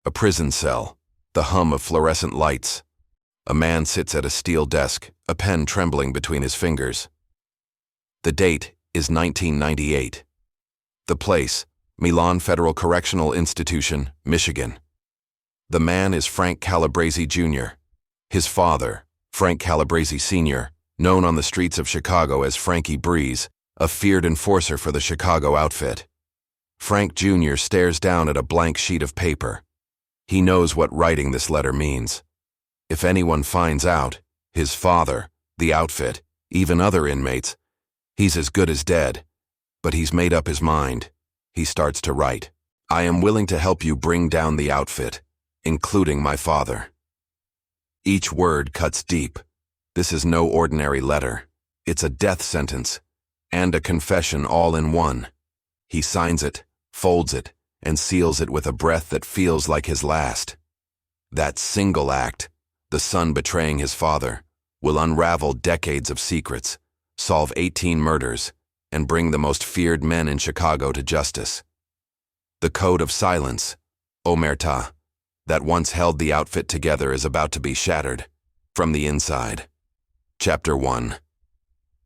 A prison cell, the hum of fluorescent lights. A man sits at a steel desk, a pen trembling between his fingers. The date is 1998. The place, Milan Federal Correctional Institution, Michigan. The man is Frank Calabrese Jr. His father, Frank Calabrese Sr., known on the streets of Chicago as Frankie Breeze, a feared enforcer for the Chicago outfit. Frank Jr. stares down at a blank sheet of paper. He knows what writing this letter means. If anyone finds out, his father, the outfit, even other inmates, he's as good as dead. But he's made up his mind. He starts to write. I am willing to help you bring down the outfit, including my father. Each word cuts deep. This is no ordinary letter. It's a death sentence and a confession all in one. He signs it, folds it, and seals it with a breath that feels like his last. That single act, the son betraying his father, will unravel decades of secrets, solve 18 murders, and bring the most feared men in Chicago to justice. The code of silence, omerta, that once held the outfit together is about to be shattered from the inside. Chapter 1.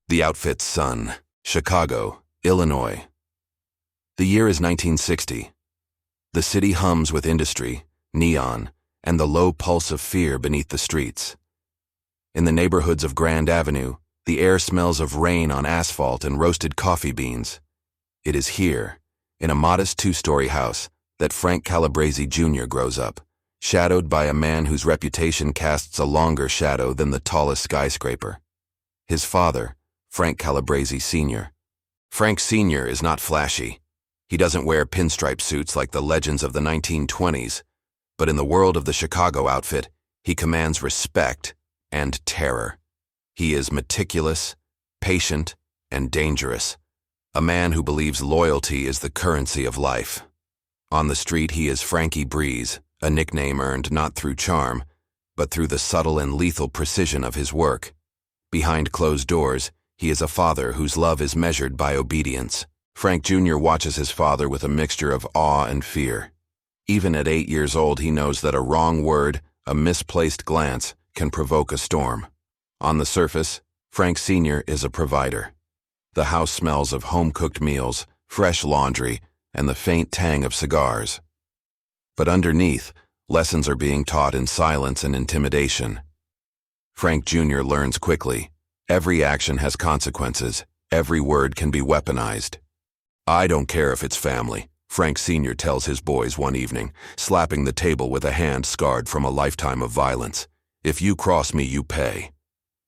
The Outfit's Son, Chicago, Illinois. The year is 1960. The city hums with industry, neon, and the low pulse of fear beneath the streets. In the neighborhoods of Grand Avenue, the air smells of rain on asphalt and roasted coffee beans. It is here, in a modest two-story house, that Frank Calabrese Jr. grows up, shadowed by a man whose reputation casts a longer shadow than the tallest skyscraper. His father, Frank Calabrese Sr. Frank Sr. is not flashy. He doesn't wear pinstripe suits like the legends of the 1920s, but in the world of the Chicago outfit, he commands respect and terror. He is meticulous, patient, and dangerous, a man who believes loyalty is the currency of life. On the street, he is Frankie Breeze, a nickname earned not through charm, but through the subtle and lethal precision of his work. Behind closed doors, he is a father whose love is measured by obedience. Frank Jr. watches his father with a mixture of awe and fear. Even at 8 years old, he knows that a wrong word, a misplaced glance, can provoke a storm. On the surface, Frank Sr. is a provider. The house smells of home-cooked meals, fresh laundry, and the faint tang of cigars. But underneath, lessons are being taught in silence and intimidation. Frank Jr. learns quickly. Every action has consequences. Every word can be weaponized. I don't care if it's family, Frank Sr. tells his boys one evening, slapping the table with a hand scarred from a lifetime of violence. If you cross me, you pay.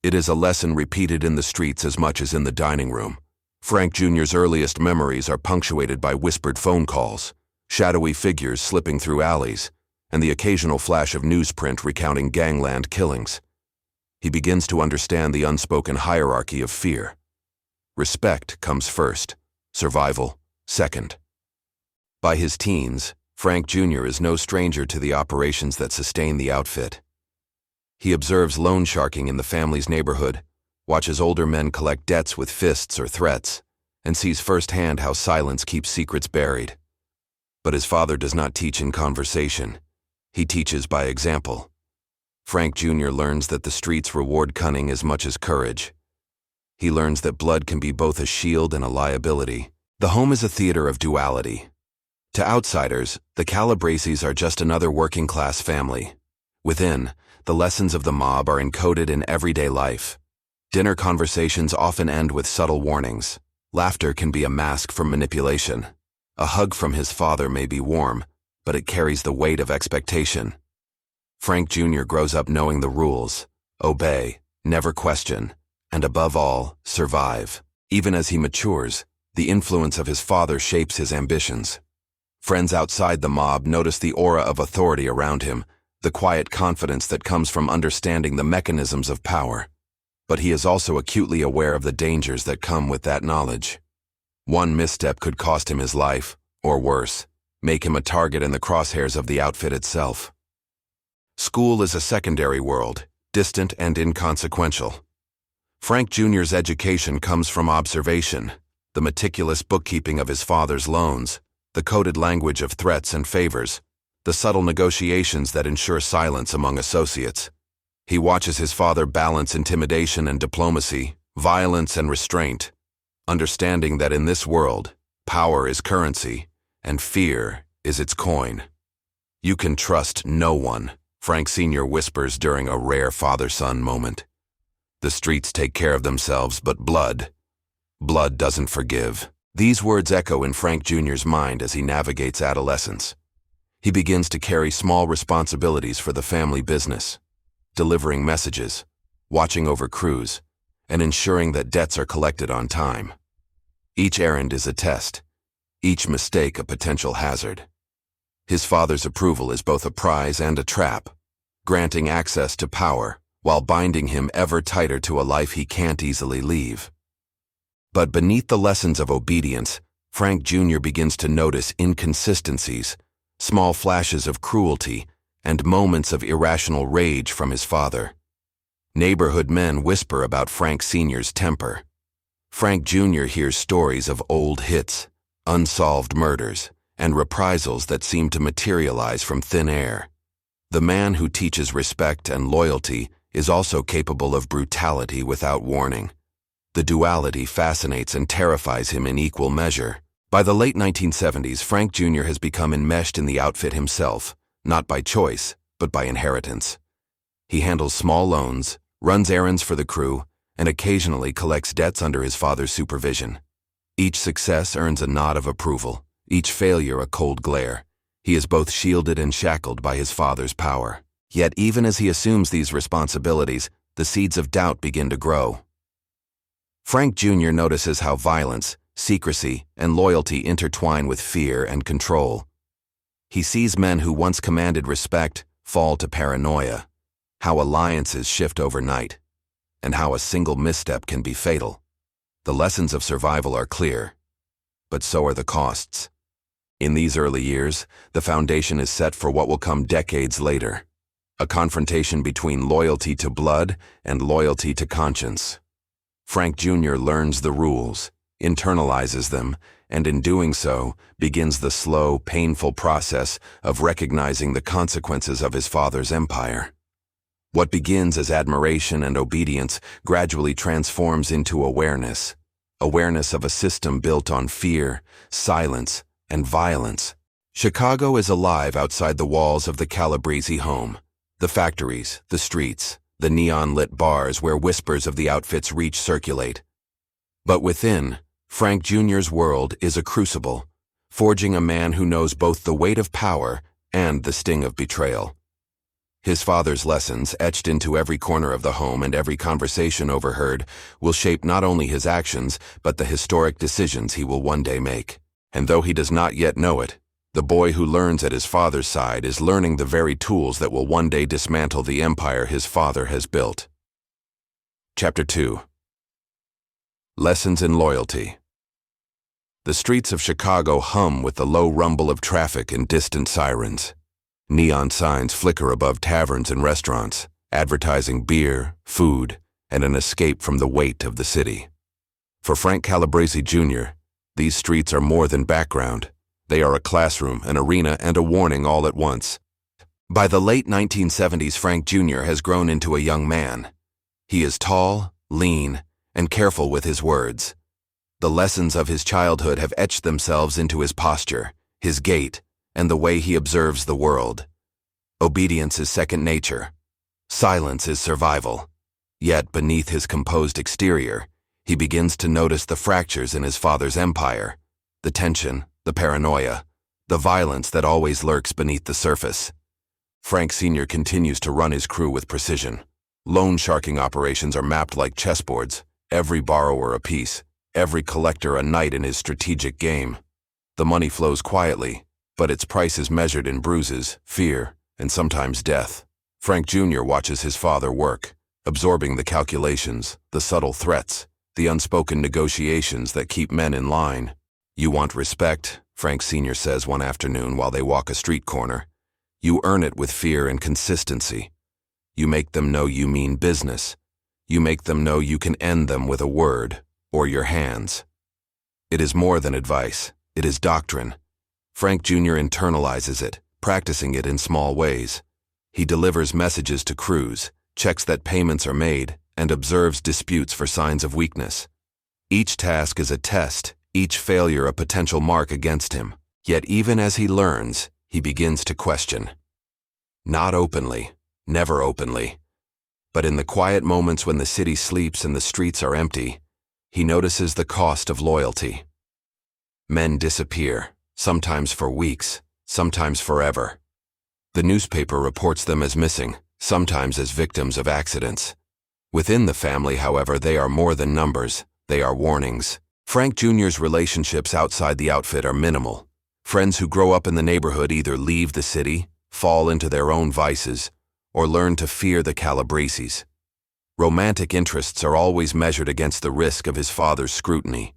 It is a lesson repeated in the streets as much as in the dining room. Frank Jr.'s earliest memories are punctuated by whispered phone calls, shadowy figures slipping through alleys, and the occasional flash of newsprint recounting gangland killings. He begins to understand the unspoken hierarchy of fear. Respect comes first, survival second. By his teens, Frank Jr. is no stranger to the operations that sustain the outfit. He observes loan sharking in the family's neighborhood, watches older men collect debts with fists or threats, and sees firsthand how silence keeps secrets buried. But his father does not teach in conversation. He teaches by example. Frank Jr. learns that the streets reward cunning as much as courage. He learns that blood can be both a shield and a liability. The home is a theater of duality. To outsiders, the Calabreses are just another working-class family. Within, the lessons of the mob are encoded in everyday life. Dinner conversations often end with subtle warnings. Laughter can be a mask for manipulation. A hug from his father may be warm, but it carries the weight of expectation. Frank Jr. grows up knowing the rules: obey, never question, and above all, survive. Even as he matures, the influence of his father shapes his ambitions. Friends outside the mob notice the aura of authority around him, the quiet confidence that comes from understanding the mechanisms of power. But he is also acutely aware of the dangers that come with that knowledge. One misstep could cost him his life, or worse, make him a target in the crosshairs of the outfit itself. School is a secondary world, distant and inconsequential. Frank Jr.'s education comes from observation, the meticulous bookkeeping of his father's loans, the coded language of threats and favors, the subtle negotiations that ensure silence among associates. He watches his father balance intimidation and diplomacy, violence and restraint, understanding that in this world, power is currency, and fear is its coin. "You can trust no one," Frank Sr. whispers during a rare father-son moment. "The streets take care of themselves, but blood doesn't forgive." These words echo in Frank Jr.'s mind as he navigates adolescence. He begins to carry small responsibilities for the family business, delivering messages, watching over crews, and ensuring that debts are collected on time. Each errand is a test, each mistake a potential hazard. His father's approval is both a prize and a trap, granting access to power while binding him ever tighter to a life he can't easily leave. But beneath the lessons of obedience, Frank Jr. begins to notice inconsistencies, small flashes of cruelty, and moments of irrational rage from his father. Neighborhood men whisper about Frank Sr.'s temper. Frank Jr. hears stories of old hits, unsolved murders, and reprisals that seem to materialize from thin air. The man who teaches respect and loyalty is also capable of brutality without warning. The duality fascinates and terrifies him in equal measure. By the late 1970s, Frank Jr. has become enmeshed in the outfit himself, not by choice, but by inheritance. He handles small loans, runs errands for the crew, and occasionally collects debts under his father's supervision. Each success earns a nod of approval, each failure a cold glare. He is both shielded and shackled by his father's power. Yet even as he assumes these responsibilities, the seeds of doubt begin to grow. Frank Jr. notices how violence, secrecy, and loyalty intertwine with fear and control. He sees men who once commanded respect fall to paranoia, how alliances shift overnight, and how a single misstep can be fatal. The lessons of survival are clear, but so are the costs. In these early years, the foundation is set for what will come decades later, a confrontation between loyalty to blood and loyalty to conscience. Frank Jr. learns the rules, internalizes them, and in doing so, begins the slow, painful process of recognizing the consequences of his father's empire. What begins as admiration and obedience gradually transforms into awareness of a system built on fear, silence, and violence. Chicago is alive outside the walls of the Calabrese home. The factories, the streets, the neon-lit bars where whispers of the outfit's reach circulate. But within, Frank Jr.'s world is a crucible, forging a man who knows both the weight of power and the sting of betrayal. His father's lessons, etched into every corner of the home and every conversation overheard, will shape not only his actions, but the historic decisions he will one day make. And though he does not yet know it, the boy who learns at his father's side is learning the very tools that will one day dismantle the empire his father has built. Chapter 2. Lessons in Loyalty. The streets of Chicago hum with the low rumble of traffic and distant sirens. Neon signs flicker above taverns and restaurants, advertising beer, food, and an escape from the weight of the city. For Frank Calabrese Jr., these streets are more than background. They are a classroom, an arena, and a warning all at once. By the late 1970s, Frank Jr. has grown into a young man. He is tall, lean, and careful with his words. The lessons of his childhood have etched themselves into his posture, his gait, and the way he observes the world. Obedience is second nature. Silence is survival. Yet beneath his composed exterior, he begins to notice the fractures in his father's empire, the tension, the paranoia, the violence that always lurks beneath the surface. Frank Sr. continues to run his crew with precision. Loan sharking operations are mapped like chessboards, every borrower a piece, every collector a knight in his strategic game. The money flows quietly, but its price is measured in bruises, fear, and sometimes death. Frank Jr. watches his father work, absorbing the calculations, the subtle threats, the unspoken negotiations that keep men in line. "You want respect," Frank Sr. says one afternoon while they walk a street corner. "You earn it with fear and consistency. You make them know you mean business. You make them know you can end them with a word or your hands." It is more than advice. It is doctrine. Frank Jr. internalizes it, practicing it in small ways. He delivers messages to crews, checks that payments are made, and observes disputes for signs of weakness. Each task is a test, each failure a potential mark against him. Yet even as he learns, he begins to question. Not openly, never openly. But in the quiet moments when the city sleeps and the streets are empty, he notices the cost of loyalty. Men disappear, sometimes for weeks, sometimes forever. The newspaper reports them as missing, sometimes as victims of accidents. Within the family, however, they are more than numbers, they are warnings. Frank Jr.'s relationships outside the outfit are minimal. Friends who grow up in the neighborhood either leave the city, fall into their own vices, or learn to fear the Calabreses. Romantic interests are always measured against the risk of his father's scrutiny.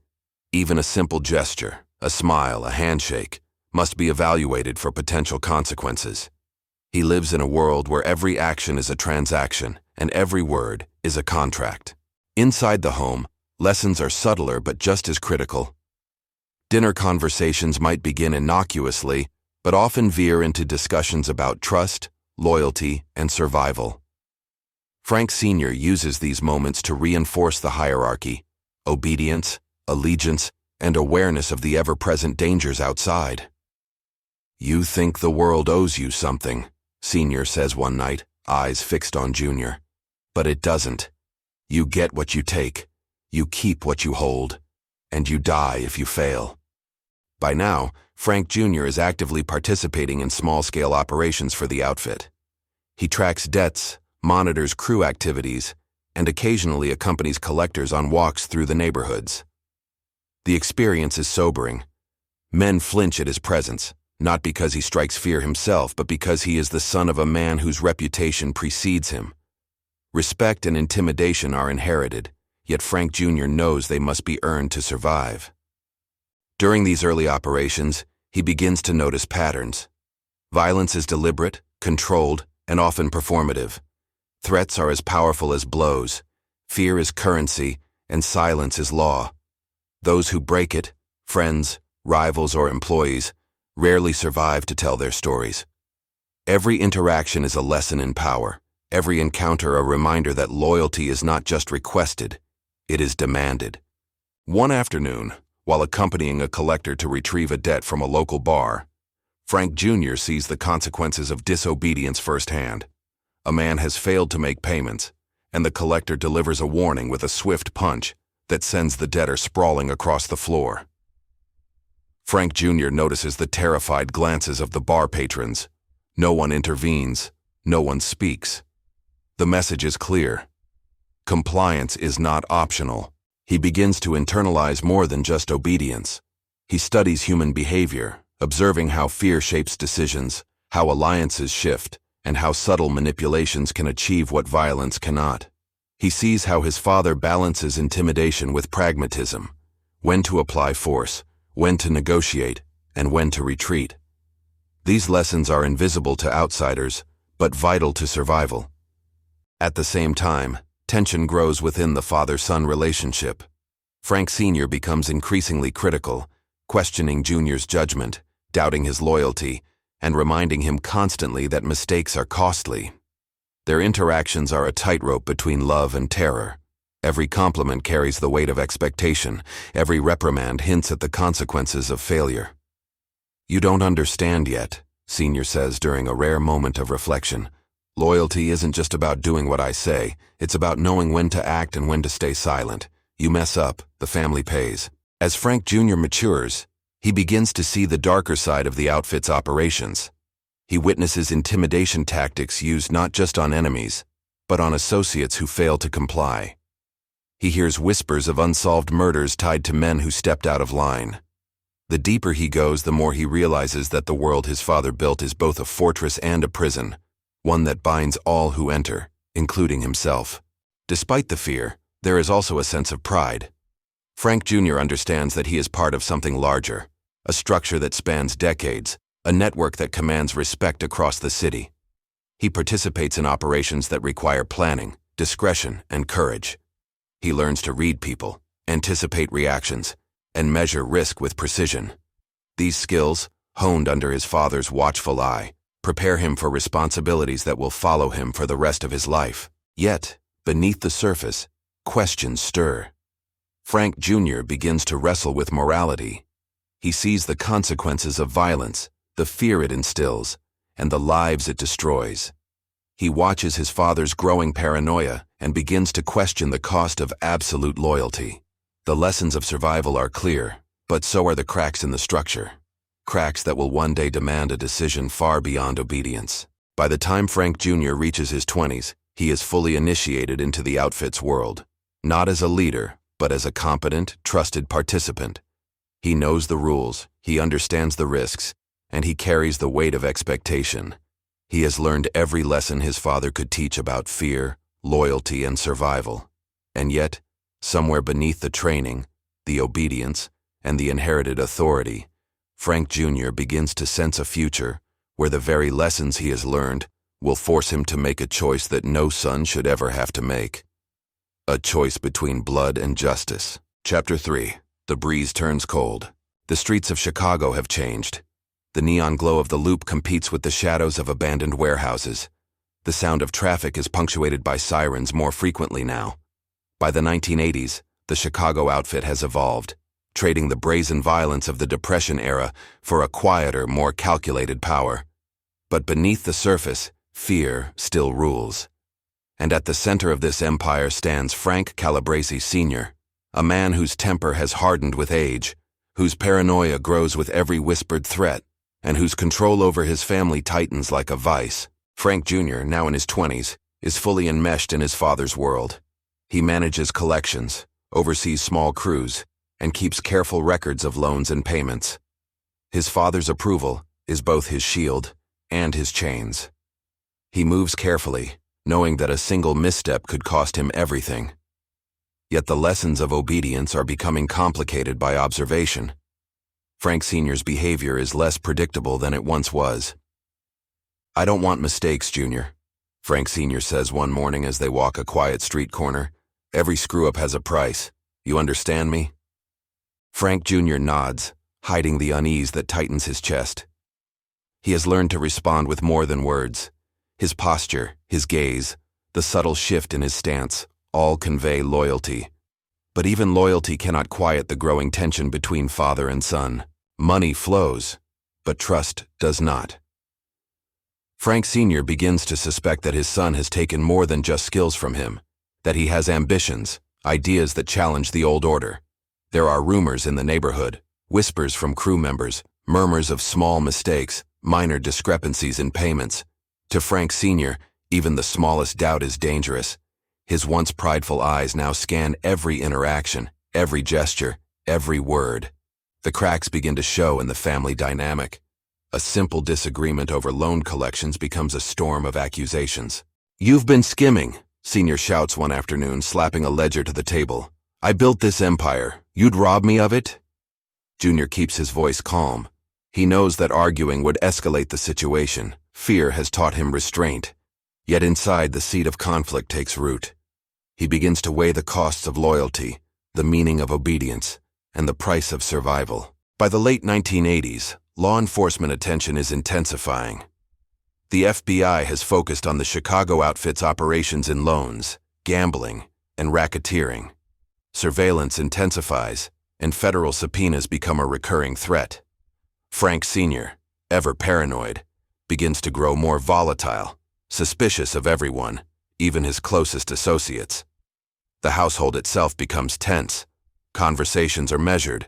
Even a simple gesture, a smile, a handshake, must be evaluated for potential consequences. He lives in a world where every action is a transaction and every word is a contract. Inside the home, lessons are subtler but just as critical. Dinner conversations might begin innocuously, but often veer into discussions about trust, loyalty, and survival. Frank Sr. uses these moments to reinforce the hierarchy: obedience, allegiance, and awareness of the ever-present dangers outside. "You think the world owes you something," Sr. says one night, eyes fixed on Jr. "But it doesn't. You get what you take, you keep what you hold, and you die if you fail." By now, Frank Jr. is actively participating in small-scale operations for the outfit. He tracks debts, monitors crew activities, and occasionally accompanies collectors on walks through the neighborhoods. The experience is sobering. Men flinch at his presence, not because he strikes fear himself, but because he is the son of a man whose reputation precedes him. Respect and intimidation are inherited, yet Frank Jr. knows they must be earned to survive. During these early operations, he begins to notice patterns. Violence is deliberate, controlled, and often performative. Threats are as powerful as blows. Fear is currency, and silence is law. Those who break it, friends, rivals, or employees, rarely survive to tell their stories. Every interaction is a lesson in power. Every encounter a reminder that loyalty is not just requested, it is demanded. One afternoon, while accompanying a collector to retrieve a debt from a local bar, Frank Jr. sees the consequences of disobedience firsthand. A man has failed to make payments, and the collector delivers a warning with a swift punch that sends the debtor sprawling across the floor. Frank Jr. notices the terrified glances of the bar patrons. No one intervenes, no one speaks. The message is clear. Compliance is not optional. He begins to internalize more than just obedience. He studies human behavior, observing how fear shapes decisions, how alliances shift, and how subtle manipulations can achieve what violence cannot. He sees how his father balances intimidation with pragmatism, when to apply force, when to negotiate, and when to retreat. These lessons are invisible to outsiders, but vital to survival. At the same time, tension grows within the father-son relationship. Frank Sr. becomes increasingly critical, questioning Jr.'s judgment, doubting his loyalty, and reminding him constantly that mistakes are costly. Their interactions are a tightrope between love and terror. Every compliment carries the weight of expectation. Every reprimand hints at the consequences of failure. "You don't understand yet," Sr. says during a rare moment of reflection. "Loyalty isn't just about doing what I say. It's about knowing when to act and when to stay silent. You mess up, the family pays." As Frank Jr. matures, he begins to see the darker side of the outfit's operations. He witnesses intimidation tactics used not just on enemies, but on associates who fail to comply. He hears whispers of unsolved murders tied to men who stepped out of line. The deeper he goes, the more he realizes that the world his father built is both a fortress and a prison, one that binds all who enter, including himself. Despite the fear, there is also a sense of pride. Frank Jr. understands that he is part of something larger, a structure that spans decades, a network that commands respect across the city. He participates in operations that require planning, discretion, and courage. He learns to read people, anticipate reactions, and measure risk with precision. These skills, honed under his father's watchful eye, prepare him for responsibilities that will follow him for the rest of his life. Yet, beneath the surface, questions stir. Frank Jr. begins to wrestle with morality. He sees the consequences of violence, the fear it instills, and the lives it destroys. He watches his father's growing paranoia and begins to question the cost of absolute loyalty. The lessons of survival are clear, but so are the cracks in the structure. Cracks that will one day demand a decision far beyond obedience. By the time Frank Jr. reaches his 20s, he is fully initiated into the outfit's world. Not as a leader, but as a competent, trusted participant. He knows the rules, he understands the risks, and he carries the weight of expectation. He has learned every lesson his father could teach about fear, loyalty, and survival. And yet, somewhere beneath the training, the obedience, and the inherited authority, Frank Jr. begins to sense a future where the very lessons he has learned will force him to make a choice that no son should ever have to make. A choice between blood and justice. Chapter 3. The breeze turns cold. The streets of Chicago have changed. The neon glow of the Loop competes with the shadows of abandoned warehouses. The sound of traffic is punctuated by sirens more frequently now. By the 1980s, the Chicago outfit has evolved, trading the brazen violence of the Depression era for a quieter, more calculated power. But beneath the surface, fear still rules. And at the center of this empire stands Frank Calabrese Sr., a man whose temper has hardened with age, whose paranoia grows with every whispered threat, and whose control over his family tightens like a vice. Frank Jr., now in his 20s, is fully enmeshed in his father's world. He manages collections, oversees small crews, and keeps careful records of loans and payments. His father's approval is both his shield and his chains. He moves carefully, knowing that a single misstep could cost him everything. Yet the lessons of obedience are becoming complicated by observation. Frank Sr.'s behavior is less predictable than it once was. "I don't want mistakes, Junior," Frank Sr. says one morning as they walk a quiet street corner. "Every screw-up has a price. You understand me?" Frank Jr. nods, hiding the unease that tightens his chest. He has learned to respond with more than words. His posture, his gaze, the subtle shift in his stance, all convey loyalty. But even loyalty cannot quiet the growing tension between father and son. Money flows, but trust does not. Frank Sr. begins to suspect that his son has taken more than just skills from him, that he has ambitions, ideas that challenge the old order. There are rumors in the neighborhood, whispers from crew members, murmurs of small mistakes, minor discrepancies in payments. To Frank Sr., even the smallest doubt is dangerous. His once prideful eyes now scan every interaction, every gesture, every word. The cracks begin to show in the family dynamic. A simple disagreement over loan collections becomes a storm of accusations. "You've been skimming," Sr. shouts one afternoon, slapping a ledger to the table. "I built this empire. You'd rob me of it?" Jr. keeps his voice calm. He knows that arguing would escalate the situation. Fear has taught him restraint. Yet inside, the seed of conflict takes root. He begins to weigh the costs of loyalty, the meaning of obedience, and the price of survival. By the late 1980s, law enforcement attention is intensifying. The FBI has focused on the Chicago outfit's operations in loans, gambling, and racketeering. Surveillance intensifies, and federal subpoenas become a recurring threat. Frank Sr., ever paranoid, begins to grow more volatile, suspicious of everyone, even his closest associates. The household itself becomes tense. Conversations are measured.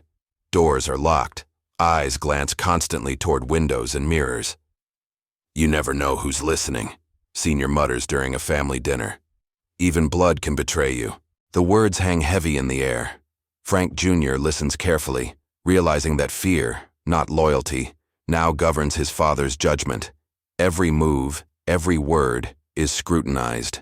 Doors are locked. Eyes glance constantly toward windows and mirrors. "You never know who's listening," Sr. mutters during a family dinner. "Even blood can betray you." The words hang heavy in the air. Frank Jr. listens carefully, realizing that fear, not loyalty, now governs his father's judgment. Every move, every word, is scrutinized.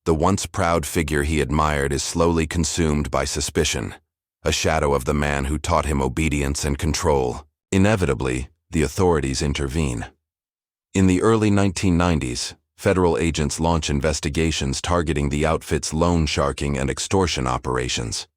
The once proud figure he admired is slowly consumed by suspicion, a shadow of the man who taught him obedience and control. Inevitably, the authorities intervene. In the early 1990s, federal agents launch investigations targeting the outfit's loan sharking and extortion operations.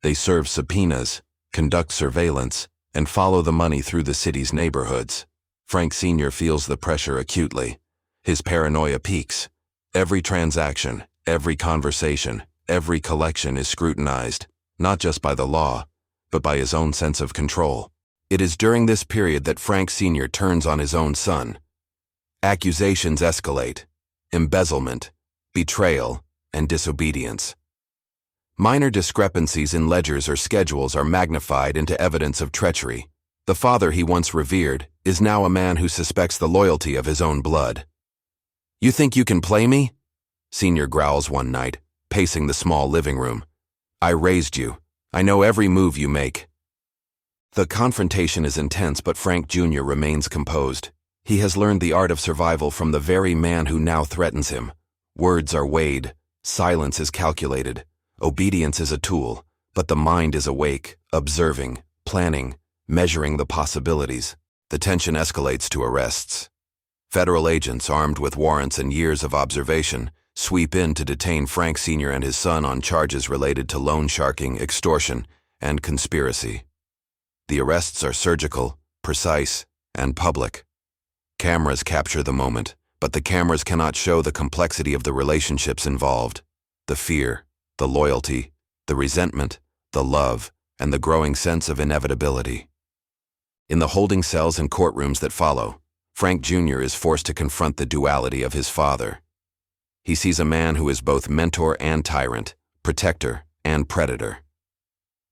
They serve subpoenas, conduct surveillance, and follow the money through the city's neighborhoods. Frank Sr. feels the pressure acutely. His paranoia peaks. Every transaction, every conversation, every collection is scrutinized, not just by the law, but by his own sense of control. It is during this period that Frank Sr. turns on his own son. Accusations escalate: embezzlement, betrayal, and disobedience. Minor discrepancies in ledgers or schedules are magnified into evidence of treachery. The father he once revered is now a man who suspects the loyalty of his own blood. "You think you can play me?" Senior growls one night, pacing the small living room. "I raised you. I know every move you make." The confrontation is intense, but Frank Jr. remains composed. He has learned the art of survival from the very man who now threatens him. Words are weighed, silence is calculated, obedience is a tool, but the mind is awake, observing, planning, measuring the possibilities. The tension escalates to arrests. Federal agents, armed with warrants and years of observation, sweep in to detain Frank Sr. and his son on charges related to loan sharking, extortion, and conspiracy. The arrests are surgical, precise, and public. Cameras capture the moment, but the cameras cannot show the complexity of the relationships involved: the fear, the loyalty, the resentment, the love, and the growing sense of inevitability. In the holding cells and courtrooms that follow, Frank Jr. is forced to confront the duality of his father. He sees a man who is both mentor and tyrant, protector and predator.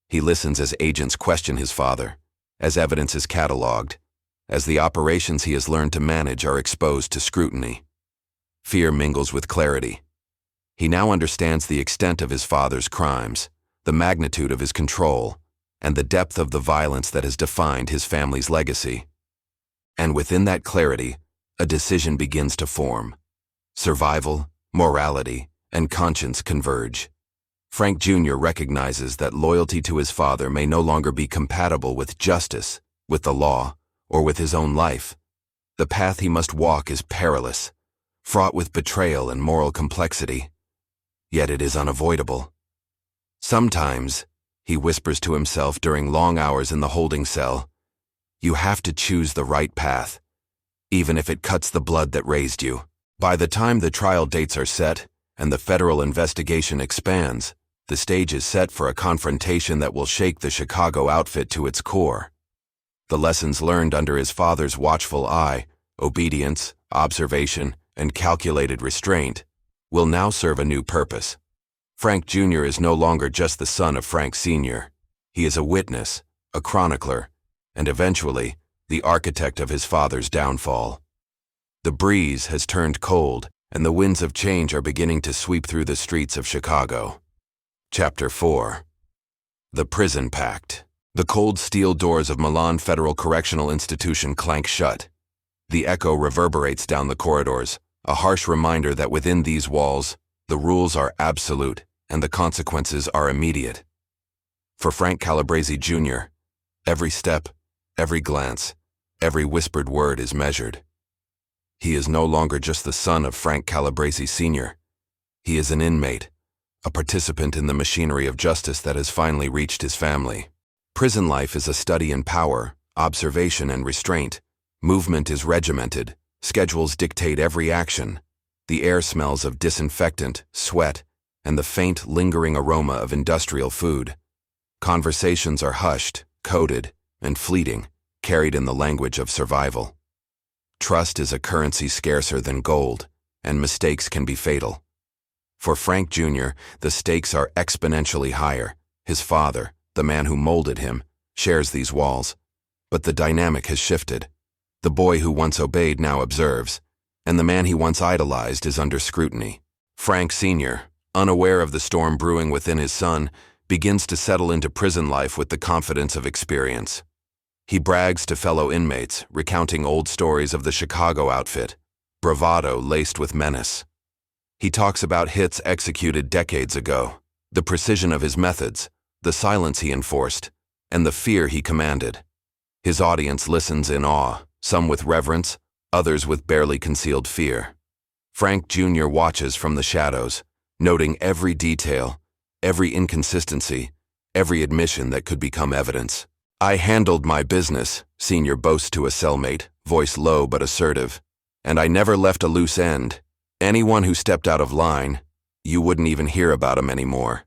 He listens as agents question his father, as evidence is cataloged, as the operations he has learned to manage are exposed to scrutiny. Fear mingles with clarity. He now understands the extent of his father's crimes, the magnitude of his control, and the depth of the violence that has defined his family's legacy. And within that clarity, a decision begins to form. Survival, morality, and conscience converge. Frank Jr. recognizes that loyalty to his father may no longer be compatible with justice, with the law, or with his own life. The path he must walk is perilous, fraught with betrayal and moral complexity. Yet it is unavoidable. "Sometimes," he whispers to himself during long hours in the holding cell, "you have to choose the right path, even if it cuts the blood that raised you." By the time the trial dates are set and the federal investigation expands, the stage is set for a confrontation that will shake the Chicago outfit to its core. The lessons learned under his father's watchful eye, obedience, observation, and calculated restraint, will now serve a new purpose. Frank Jr. is no longer just the son of Frank Sr. He is a witness, a chronicler, and eventually, the architect of his father's downfall. The breeze has turned cold, and the winds of change are beginning to sweep through the streets of Chicago. Chapter 4. The Prison Pact. The cold steel doors of Milan Federal Correctional Institution clank shut. The echo reverberates down the corridors, a harsh reminder that within these walls, the rules are absolute and the consequences are immediate. For Frank Calabrese Jr., every step, every glance, every whispered word is measured. He is no longer just the son of Frank Calabrese Sr. He is an inmate, a participant in the machinery of justice that has finally reached his family. Prison life is a study in power, observation, and restraint. Movement is regimented. Schedules dictate every action. The air smells of disinfectant, sweat, and the faint, lingering aroma of industrial food. Conversations are hushed, coded, and fleeting, carried in the language of survival. Trust is a currency scarcer than gold, and mistakes can be fatal. For Frank Jr., the stakes are exponentially higher. His father, the man who molded him, shares these walls. But the dynamic has shifted. The boy who once obeyed now observes, and the man he once idolized is under scrutiny. Frank Sr., unaware of the storm brewing within his son, begins to settle into prison life with the confidence of experience. He brags to fellow inmates, recounting old stories of the Chicago outfit, bravado laced with menace. He talks about hits executed decades ago, the precision of his methods, the silence he enforced, and the fear he commanded. His audience listens in awe, some with reverence, others with barely concealed fear. Frank Jr. watches from the shadows, noting every detail, every inconsistency, every admission that could become evidence. "I handled my business," Sr. boasts to a cellmate, voice low but assertive. "And I never left a loose end. Anyone who stepped out of line, you wouldn't even hear about him anymore."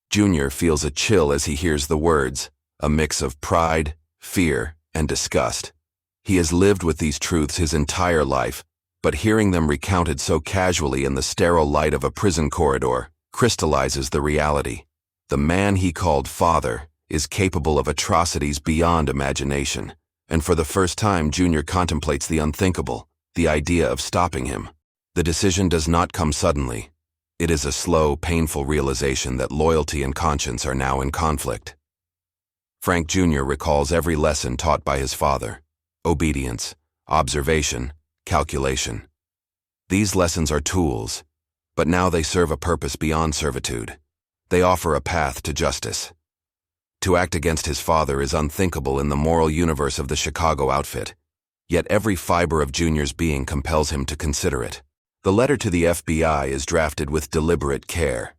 Junior feels a chill as he hears the words, a mix of pride, fear, and disgust. He has lived with these truths his entire life, but hearing them recounted so casually in the sterile light of a prison corridor crystallizes the reality. The man he called father is capable of atrocities beyond imagination, and for the first time Junior contemplates the unthinkable, the idea of stopping him. The decision does not come suddenly. It is a slow, painful realization that loyalty and conscience are now in conflict. Frank Jr. recalls every lesson taught by his father: obedience, observation, calculation. These lessons are tools, but now they serve a purpose beyond servitude. They offer a path to justice. To act against his father is unthinkable in the moral universe of the Chicago outfit, yet every fiber of Junior's being compels him to consider it. The letter to the FBI is drafted with deliberate care.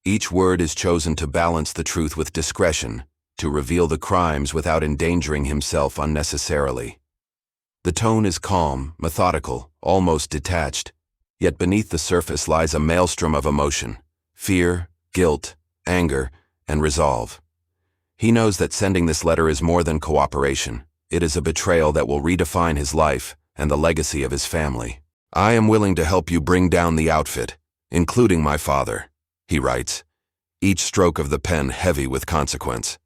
Each word is chosen to balance the truth with discretion, to reveal the crimes without endangering himself unnecessarily. The tone is calm, methodical, almost detached, yet beneath the surface lies a maelstrom of emotion: fear, guilt, anger, and resolve. He knows that sending this letter is more than cooperation. It is a betrayal that will redefine his life and the legacy of his family. "I am willing to help you bring down the outfit, including my father," he writes, each stroke of the pen heavy with consequence.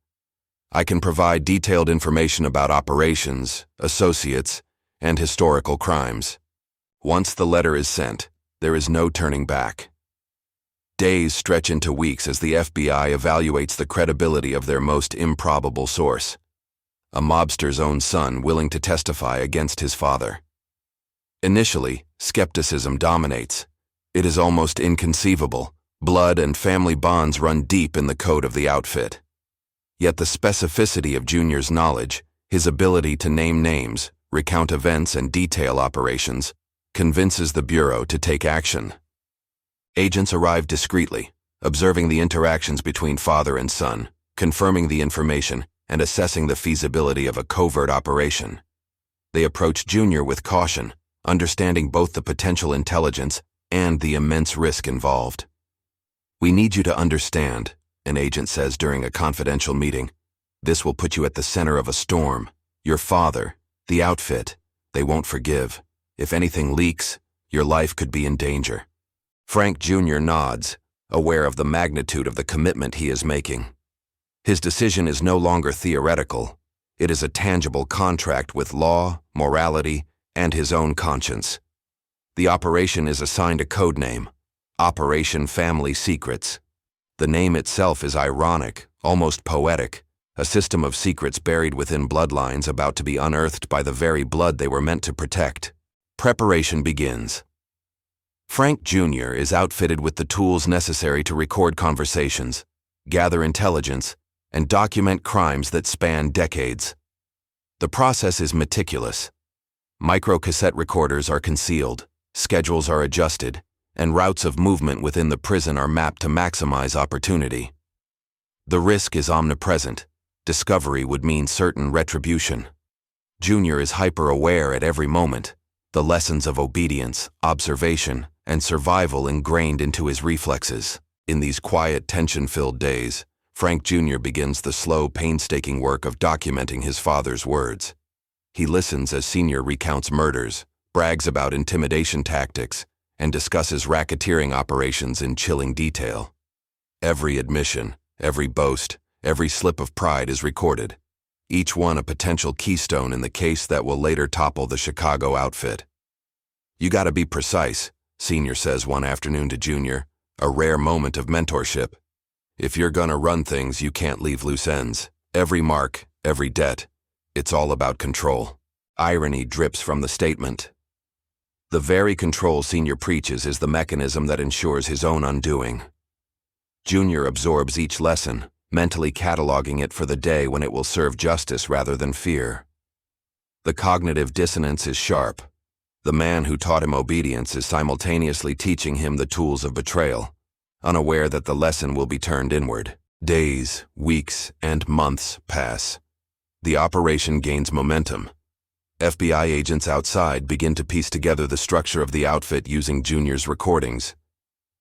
"I can provide detailed information about operations, associates, and historical crimes." Once the letter is sent, there is no turning back. Days stretch into weeks as the FBI evaluates the credibility of their most improbable source: a mobster's own son willing to testify against his father. Initially, skepticism dominates. It is almost inconceivable. Blood and family bonds run deep in the code of the outfit. Yet the specificity of Junior's knowledge, his ability to name names, recount events, and detail operations, convinces the Bureau to take action. Agents arrive discreetly, observing the interactions between father and son, confirming the information, and assessing the feasibility of a covert operation. They approach Junior with caution, understanding both the potential intelligence and the immense risk involved. "We need you to understand," an agent says during a confidential meeting. "This will put you at the center of a storm. Your father, the outfit, they won't forgive. If anything leaks, your life could be in danger." Frank Jr. nods, aware of the magnitude of the commitment he is making. His decision is no longer theoretical. It is a tangible contract with law, morality, and his own conscience. The operation is assigned a code name: Operation Family Secrets. The name itself is ironic, almost poetic, a system of secrets buried within bloodlines about to be unearthed by the very blood they were meant to protect. Preparation begins. Frank Jr. is outfitted with the tools necessary to record conversations, gather intelligence, and document crimes that span decades. The process is meticulous. Microcassette recorders are concealed, schedules are adjusted, and routes of movement within the prison are mapped to maximize opportunity. The risk is omnipresent. Discovery would mean certain retribution. Junior is hyper-aware at every moment, the lessons of obedience, observation, and survival ingrained into his reflexes. In these quiet, tension-filled days, Frank Jr. begins the slow, painstaking work of documenting his father's words. He listens as Sr. recounts murders, brags about intimidation tactics, and discusses racketeering operations in chilling detail. Every admission, every boast, every slip of pride is recorded, each one a potential keystone in the case that will later topple the Chicago outfit. "You gotta be precise," Sr. says one afternoon to Jr., a rare moment of mentorship. "If you're gonna run things, you can't leave loose ends. Every mark, every debt. It's all about control." Irony drips from the statement. The very control Sr. preaches is the mechanism that ensures his own undoing. Jr. absorbs each lesson, mentally cataloging it for the day when it will serve justice rather than fear. The cognitive dissonance is sharp. The man who taught him obedience is simultaneously teaching him the tools of betrayal, unaware that the lesson will be turned inward. Days, weeks, and months pass. The operation gains momentum. FBI agents outside begin to piece together the structure of the outfit using Junior's recordings.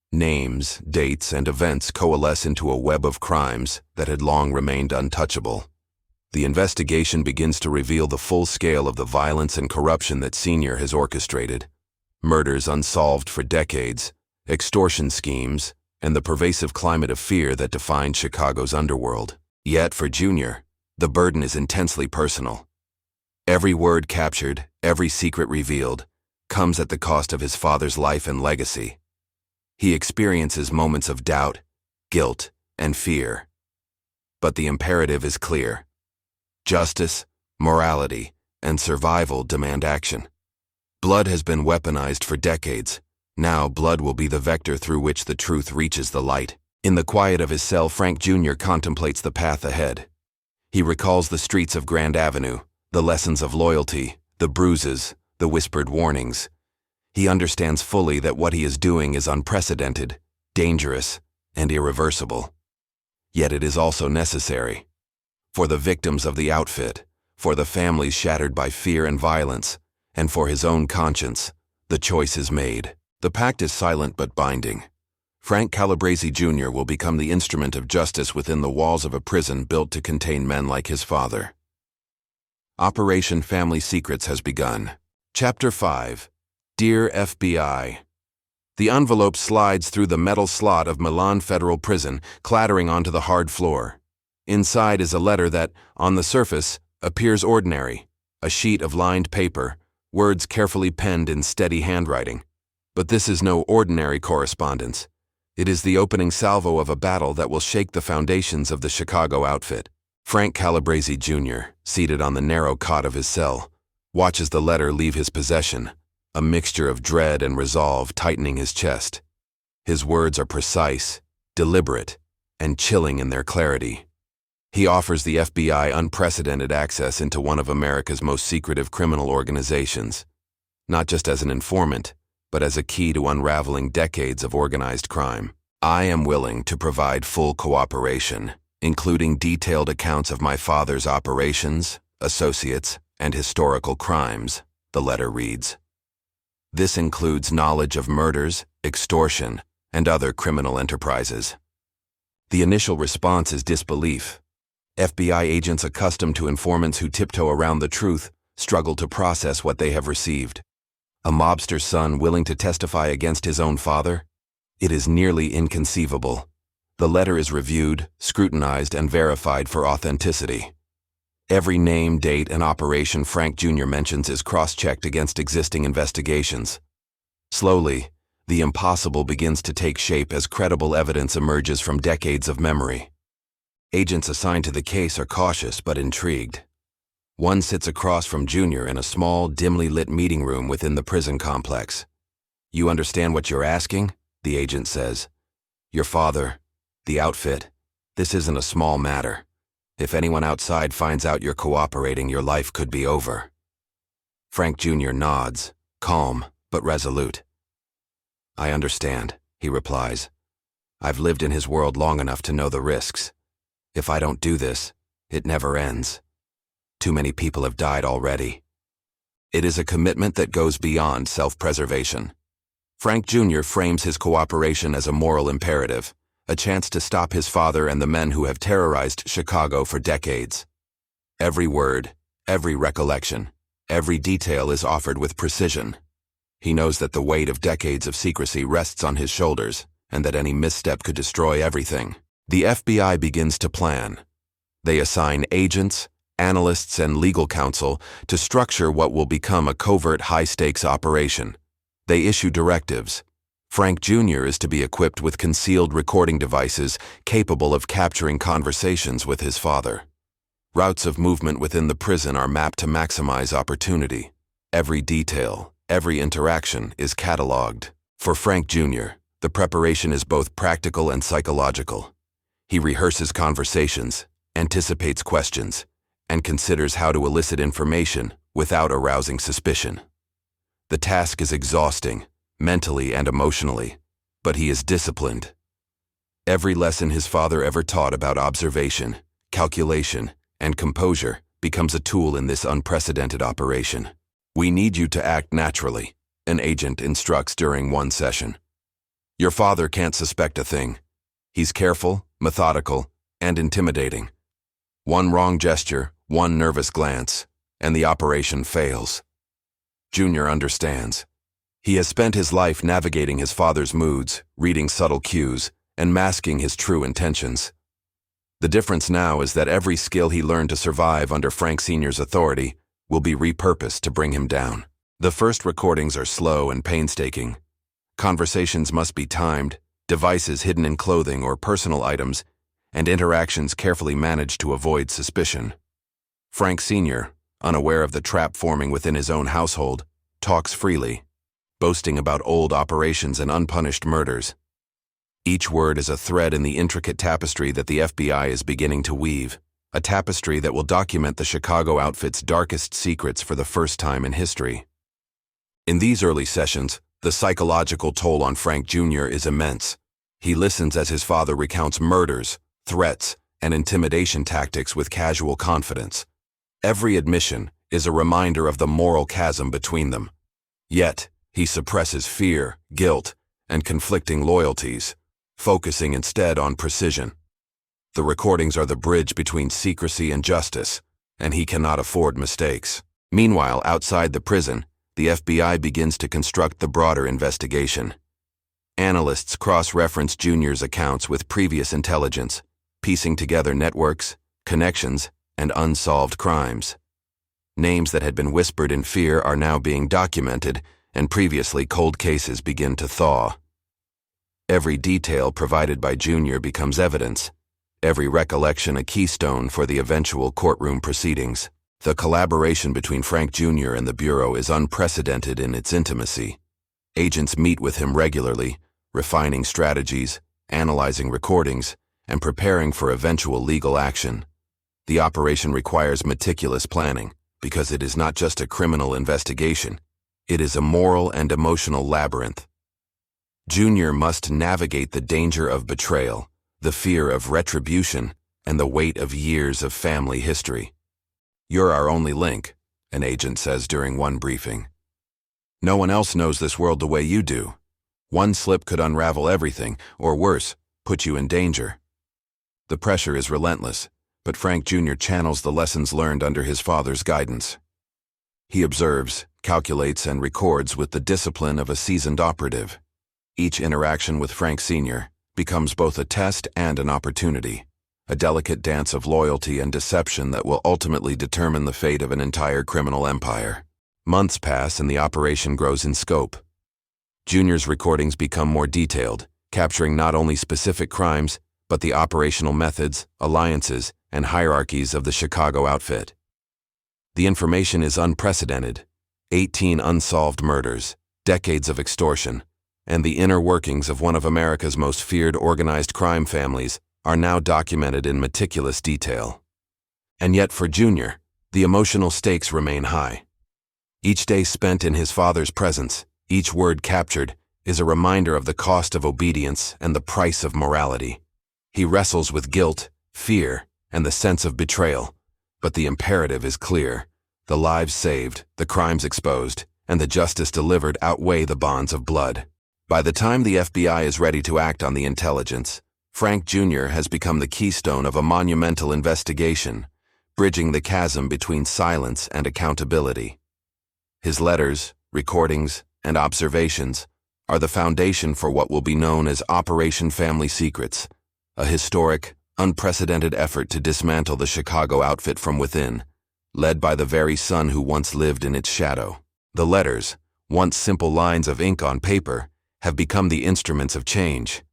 Names, dates, and events coalesce into a web of crimes that had long remained untouchable. The investigation begins to reveal the full scale of the violence and corruption that Sr. has orchestrated. Murders unsolved for decades, extortion schemes, and the pervasive climate of fear that defined Chicago's underworld. Yet for Jr., the burden is intensely personal. Every word captured, every secret revealed, comes at the cost of his father's life and legacy. He experiences moments of doubt, guilt, and fear. But the imperative is clear. Justice, morality, and survival demand action. Blood has been weaponized for decades. Now blood will be the vector through which the truth reaches the light. In the quiet of his cell, Frank Jr. contemplates the path ahead. He recalls the streets of Grand Avenue, the lessons of loyalty, the bruises, the whispered warnings. He understands fully that what he is doing is unprecedented, dangerous, and irreversible. Yet it is also necessary. For the victims of the outfit, for the families shattered by fear and violence, and for his own conscience, the choice is made. The pact is silent but binding. Frank Calabrese Jr. will become the instrument of justice within the walls of a prison built to contain men like his father. Operation Family Secrets has begun. Chapter 5. Dear FBI. The envelope slides through the metal slot of Milan Federal Prison, clattering onto the hard floor. Inside is a letter that, on the surface, appears ordinary, a sheet of lined paper, words carefully penned in steady handwriting. But this is no ordinary correspondence. It is the opening salvo of a battle that will shake the foundations of the Chicago outfit. Frank Calabrese Jr., seated on the narrow cot of his cell, watches the letter leave his possession, a mixture of dread and resolve tightening his chest. His words are precise, deliberate, and chilling in their clarity. He offers the FBI unprecedented access into one of America's most secretive criminal organizations, not just as an informant, but as a key to unraveling decades of organized crime. I am willing to provide full cooperation, including detailed accounts of my father's operations, associates, and historical crimes, the letter reads. This includes knowledge of murders, extortion, and other criminal enterprises. The initial response is disbelief. FBI agents accustomed to informants who tiptoe around the truth struggle to process what they have received. A mobster's son willing to testify against his own father? It is nearly inconceivable. The letter is reviewed, scrutinized, and verified for authenticity. Every name, date, and operation Frank Jr. mentions is cross-checked against existing investigations. Slowly, the impossible begins to take shape as credible evidence emerges from decades of memory. Agents assigned to the case are cautious but intrigued. One sits across from Jr. in a small, dimly lit meeting room within the prison complex. You understand what you're asking? The agent says. Your father, the outfit, this isn't a small matter. If anyone outside finds out you're cooperating, your life could be over. Frank Jr. nods, calm but resolute. I understand, he replies. I've lived in his world long enough to know the risks. If I don't do this, it never ends. Too many people have died already. It is a commitment that goes beyond self-preservation. Frank Jr. frames his cooperation as a moral imperative, a chance to stop his father and the men who have terrorized Chicago for decades. Every word, every recollection, every detail is offered with precision. He knows that the weight of decades of secrecy rests on his shoulders, and that any misstep could destroy everything. The FBI begins to plan. They assign agents, analysts, and legal counsel to structure what will become a covert high-stakes operation. They issue directives. Frank Jr. is to be equipped with concealed recording devices capable of capturing conversations with his father. Routes of movement within the prison are mapped to maximize opportunity. Every detail, every interaction is cataloged. For Frank Jr., the preparation is both practical and psychological. He rehearses conversations, anticipates questions, and considers how to elicit information without arousing suspicion. The task is exhausting, mentally and emotionally, but he is disciplined. Every lesson his father ever taught about observation, calculation, and composure becomes a tool in this unprecedented operation. "We need you to act naturally," an agent instructs during one session. "Your father can't suspect a thing. He's careful, methodical, and intimidating. One wrong gesture, one nervous glance, and the operation fails." Junior understands. He has spent his life navigating his father's moods, reading subtle cues, and masking his true intentions. The difference now is that every skill he learned to survive under Frank Sr.'s authority will be repurposed to bring him down. The first recordings are slow and painstaking. Conversations must be timed, devices hidden in clothing or personal items, and interactions carefully managed to avoid suspicion. Frank Sr., unaware of the trap forming within his own household, talks freely, boasting about old operations and unpunished murders. Each word is a thread in the intricate tapestry that the FBI is beginning to weave, a tapestry that will document the Chicago outfit's darkest secrets for the first time in history. In these early sessions, the psychological toll on Frank Jr. is immense. He listens as his father recounts murders, threats, and intimidation tactics with casual confidence. Every admission is a reminder of the moral chasm between them. Yet, he suppresses fear, guilt, and conflicting loyalties, focusing instead on precision. The recordings are the bridge between secrecy and justice, and he cannot afford mistakes. Meanwhile, outside the prison, the FBI begins to construct the broader investigation. Analysts cross-reference Junior's accounts with previous intelligence, piecing together networks, connections, and unsolved crimes. Names that had been whispered in fear are now being documented, and previously cold cases begin to thaw. Every detail provided by Junior becomes evidence, every recollection a keystone for the eventual courtroom proceedings. The collaboration between Frank Jr. and the Bureau is unprecedented in its intimacy. Agents meet with him regularly, refining strategies, analyzing recordings, and preparing for eventual legal action. The operation requires meticulous planning, because it is not just a criminal investigation, it is a moral and emotional labyrinth. Junior must navigate the danger of betrayal, the fear of retribution, and the weight of years of family history. "You're our only link," an agent says during one briefing. "No one else knows this world the way you do. One slip could unravel everything, or worse, put you in danger." The pressure is relentless, but Frank Jr. channels the lessons learned under his father's guidance. He observes, calculates, and records with the discipline of a seasoned operative. Each interaction with Frank Sr. becomes both a test and an opportunity, a delicate dance of loyalty and deception that will ultimately determine the fate of an entire criminal empire. Months pass and the operation grows in scope. Junior's recordings become more detailed, capturing not only specific crimes, but the operational methods, alliances, and hierarchies of the Chicago outfit. The information is unprecedented. 18 unsolved murders, decades of extortion, and the inner workings of one of America's most feared organized crime families are now documented in meticulous detail. And yet for Junior, the emotional stakes remain high. Each day spent in his father's presence, each word captured, is a reminder of the cost of obedience and the price of morality. He wrestles with guilt, fear, and the sense of betrayal, but the imperative is clear. The lives saved, the crimes exposed, and the justice delivered outweigh the bonds of blood. By the time the FBI is ready to act on the intelligence, Frank Jr. has become the keystone of a monumental investigation, bridging the chasm between silence and accountability. His letters, recordings, and observations are the foundation for what will be known as Operation Family Secrets, a historic, unprecedented effort to dismantle the Chicago outfit from within, led by the very son who once lived in its shadow. The letters, once simple lines of ink on paper, have become the instruments of change.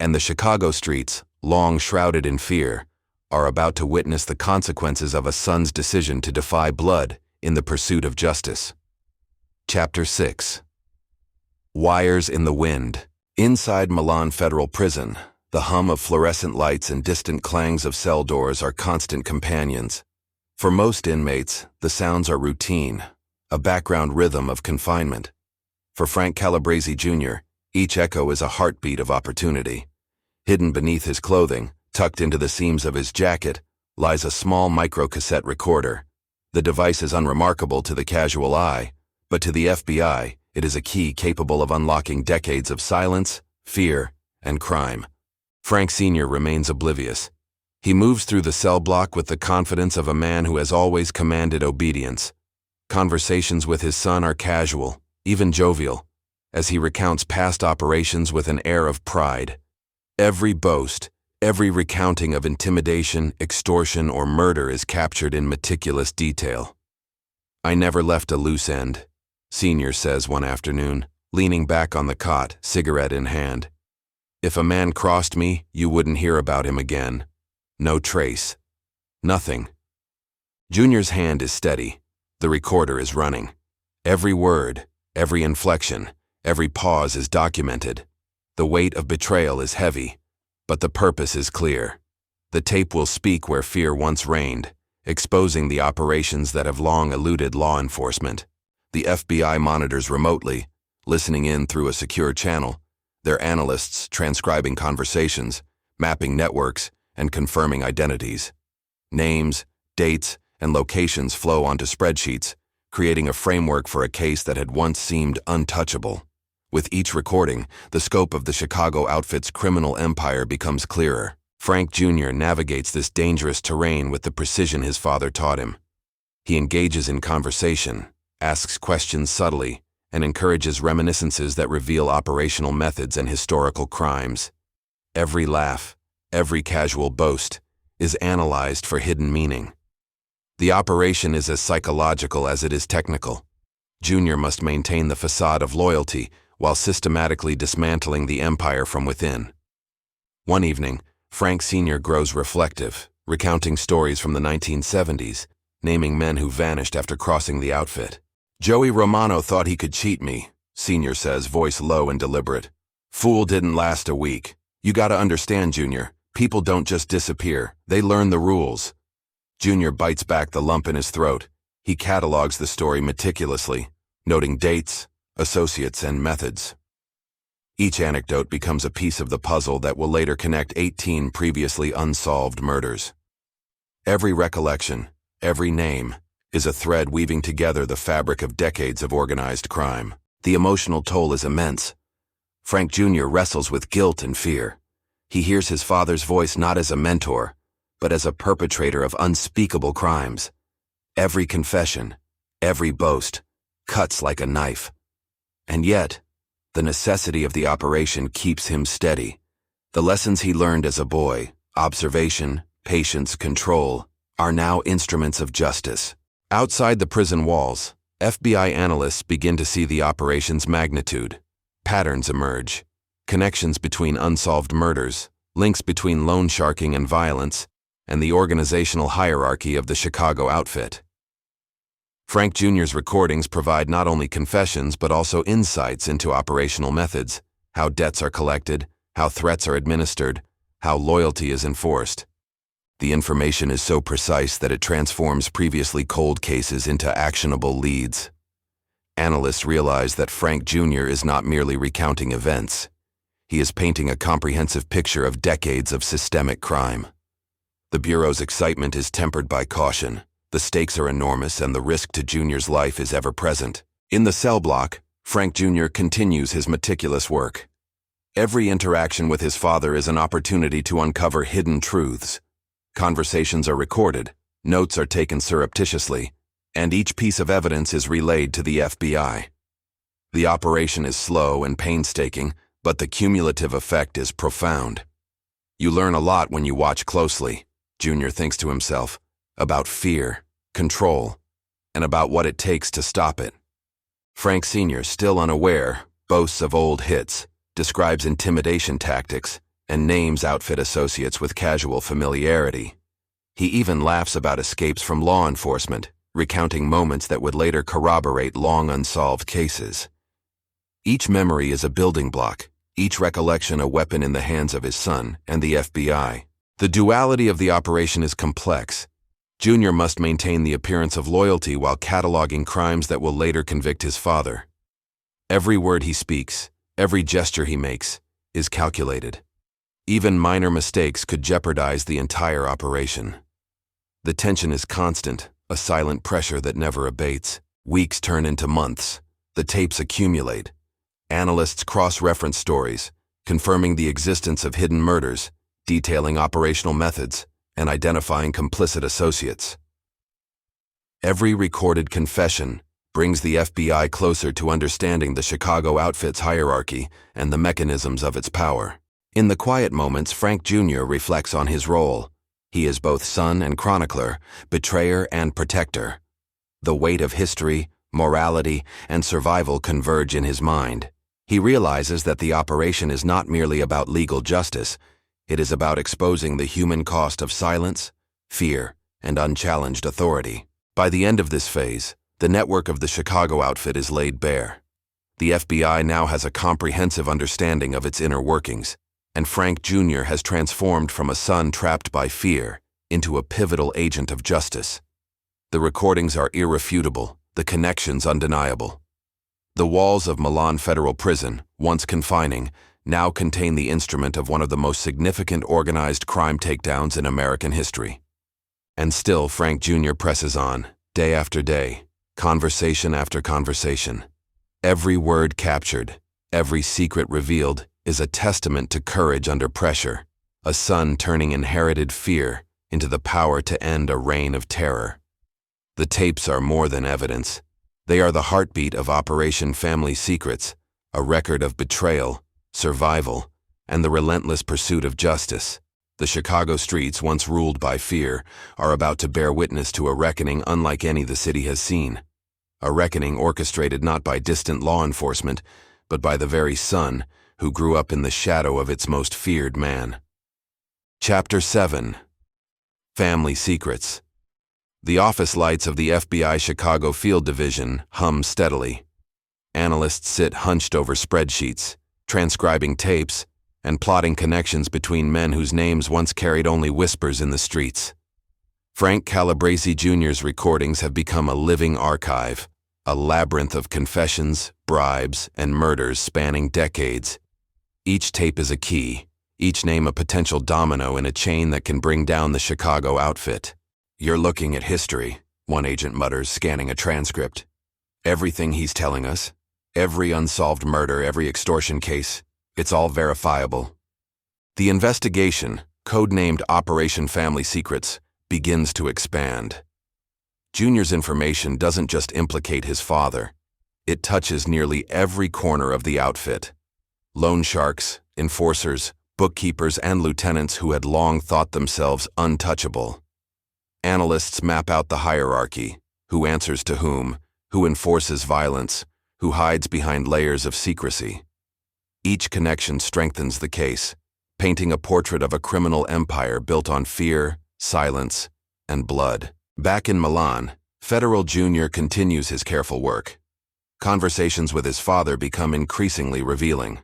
And the Chicago streets, long shrouded in fear, are about to witness the consequences of a son's decision to defy blood in the pursuit of justice. Chapter 6. Wires in the Wind. Inside Milan Federal Prison, the hum of fluorescent lights and distant clangs of cell doors are constant companions. For most inmates, the sounds are routine, a background rhythm of confinement. For Frank Calabrese Jr., each echo is a heartbeat of opportunity. Hidden beneath his clothing, tucked into the seams of his jacket, lies a small microcassette recorder. The device is unremarkable to the casual eye, but to the FBI, it is a key capable of unlocking decades of silence, fear, and crime. Frank Sr. remains oblivious. He moves through the cell block with the confidence of a man who has always commanded obedience. Conversations with his son are casual, even jovial, as he recounts past operations with an air of pride. Every boast, every recounting of intimidation, extortion, or murder is captured in meticulous detail. "I never left a loose end," Sr. says one afternoon, leaning back on the cot, cigarette in hand. "If a man crossed me, you wouldn't hear about him again. No trace. Nothing." Junior's hand is steady. The recorder is running. Every word, every inflection, every pause is documented. The weight of betrayal is heavy, but the purpose is clear. The tape will speak where fear once reigned, exposing the operations that have long eluded law enforcement. The FBI monitors remotely, listening in through a secure channel, their analysts transcribing conversations, mapping networks, and confirming identities. Names, dates, and locations flow onto spreadsheets, creating a framework for a case that had once seemed untouchable. With each recording, the scope of the Chicago outfit's criminal empire becomes clearer. Frank Jr. navigates this dangerous terrain with the precision his father taught him. He engages in conversation, asks questions subtly, and encourages reminiscences that reveal operational methods and historical crimes. Every laugh, every casual boast, is analyzed for hidden meaning. The operation is as psychological as it is technical. Junior must maintain the facade of loyalty while systematically dismantling the empire from within. One evening, Frank Sr. grows reflective, recounting stories from the 1970s, naming men who vanished after crossing the outfit. "Joey Romano thought he could cheat me," Sr. says, voice low and deliberate. "Fool didn't last a week. You gotta understand, Junior, people don't just disappear, they learn the rules." Junior bites back the lump in his throat. He catalogs the story meticulously, noting dates, associates, and methods. Each anecdote becomes a piece of the puzzle that will later connect 18 previously unsolved murders. Every recollection, every name, is a thread weaving together the fabric of decades of organized crime. The emotional toll is immense. Frank Jr. wrestles with guilt and fear. He hears his father's voice not as a mentor, but as a perpetrator of unspeakable crimes. Every confession, every boast, cuts like a knife. And yet, the necessity of the operation keeps him steady. The lessons he learned as a boy, observation, patience, control, are now instruments of justice. Outside the prison walls, FBI analysts begin to see the operation's magnitude. Patterns emerge. Connections between unsolved murders, links between loan sharking and violence, and the organizational hierarchy of the Chicago outfit. Frank Jr.'s recordings provide not only confessions but also insights into operational methods, how debts are collected, how threats are administered, how loyalty is enforced. The information is so precise that it transforms previously cold cases into actionable leads. Analysts realize that Frank Jr. is not merely recounting events. He is painting a comprehensive picture of decades of systemic crime. The Bureau's excitement is tempered by caution. The stakes are enormous and the risk to Junior's life is ever present. In the cell block, Frank Jr. continues his meticulous work. Every interaction with his father is an opportunity to uncover hidden truths. Conversations are recorded, notes are taken surreptitiously, and each piece of evidence is relayed to the FBI. The operation is slow and painstaking, but the cumulative effect is profound. You learn a lot when you watch closely, Junior thinks to himself, about fear, control, and about what it takes to stop it. Frank Sr., still unaware, boasts of old hits, describes intimidation tactics, and names outfit associates with casual familiarity. He even laughs about escapes from law enforcement, recounting moments that would later corroborate long unsolved cases. Each memory is a building block, each recollection a weapon in the hands of his son and the FBI. The duality of the operation is complex. Junior must maintain the appearance of loyalty while cataloging crimes that will later convict his father. Every word he speaks, every gesture he makes, is calculated. Even minor mistakes could jeopardize the entire operation. The tension is constant, a silent pressure that never abates. Weeks turn into months. The tapes accumulate. Analysts cross-reference stories, confirming the existence of hidden murders, detailing operational methods, and identifying complicit associates. Every recorded confession brings the FBI closer to understanding the Chicago outfit's hierarchy and the mechanisms of its power. In the quiet moments, Frank Jr. reflects on his role. He is both son and chronicler, betrayer and protector. The weight of history, morality, and survival converge in his mind. He realizes that the operation is not merely about legal justice, it is about exposing the human cost of silence, fear, and unchallenged authority. By the end of this phase, the network of the Chicago outfit is laid bare. The FBI now has a comprehensive understanding of its inner workings, and Frank Jr. has transformed from a son trapped by fear into a pivotal agent of justice. The recordings are irrefutable, the connections undeniable. The walls of Milan Federal Prison, once confining, now contain the instrument of one of the most significant organized crime takedowns in American history. And still Frank Jr. presses on, day after day, conversation after conversation. Every word captured, every secret revealed, is a testament to courage under pressure, a son turning inherited fear into the power to end a reign of terror. The tapes are more than evidence. They are the heartbeat of Operation Family Secrets, a record of betrayal, survival, and the relentless pursuit of justice. The Chicago streets, once ruled by fear, are about to bear witness to a reckoning unlike any the city has seen. A reckoning orchestrated not by distant law enforcement, but by the very son who grew up in the shadow of its most feared man. Chapter 7. Family Secrets. The office lights of the FBI Chicago Field Division hum steadily. Analysts sit hunched over spreadsheets, transcribing tapes, and plotting connections between men whose names once carried only whispers in the streets. Frank Calabrese Jr.'s recordings have become a living archive, a labyrinth of confessions, bribes, and murders spanning decades. Each tape is a key, each name a potential domino in a chain that can bring down the Chicago outfit. "You're looking at history," one agent mutters, scanning a transcript. "Everything he's telling us, every unsolved murder, every extortion case, it's all verifiable." The investigation, codenamed Operation Family Secrets, begins to expand. Junior's information doesn't just implicate his father. It touches nearly every corner of the outfit. Loan sharks, enforcers, bookkeepers, and lieutenants who had long thought themselves untouchable. Analysts map out the hierarchy: who answers to whom, who enforces violence, who hides behind layers of secrecy. Each connection strengthens the case, painting a portrait of a criminal empire built on fear, silence, and blood. Back in Milan, Federal Jr. continues his careful work. Conversations with his father become increasingly revealing.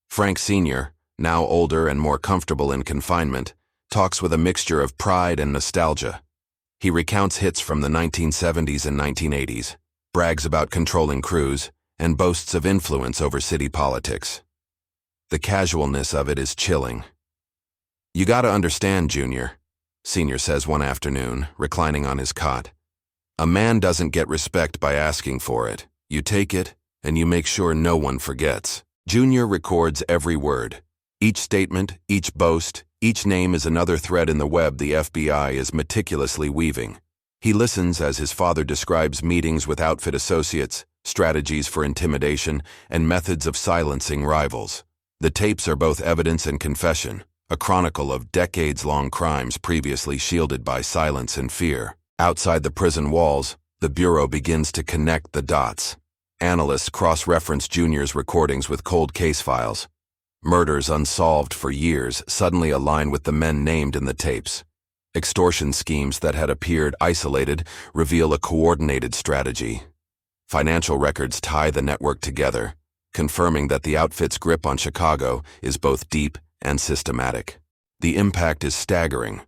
Frank Sr., now older and more comfortable in confinement, talks with a mixture of pride and nostalgia. He recounts hits from the 1970s and 1980s, brags about controlling crews, and boasts of influence over city politics. The casualness of it is chilling. "You gotta understand, Junior," Sr. says one afternoon, reclining on his cot. "A man doesn't get respect by asking for it. You take it, and you make sure no one forgets." Junior records every word. Each statement, each boast, each name is another thread in the web the FBI is meticulously weaving. He listens as his father describes meetings with outfit associates, strategies for intimidation, and methods of silencing rivals. The tapes are both evidence and confession, a chronicle of decades-long crimes previously shielded by silence and fear. Outside the prison walls, the Bureau begins to connect the dots. Analysts cross-reference Junior's recordings with cold case files. Murders unsolved for years suddenly align with the men named in the tapes. Extortion schemes that had appeared isolated reveal a coordinated strategy. Financial records tie the network together, confirming that the outfit's grip on Chicago is both deep and systematic. The impact is staggering.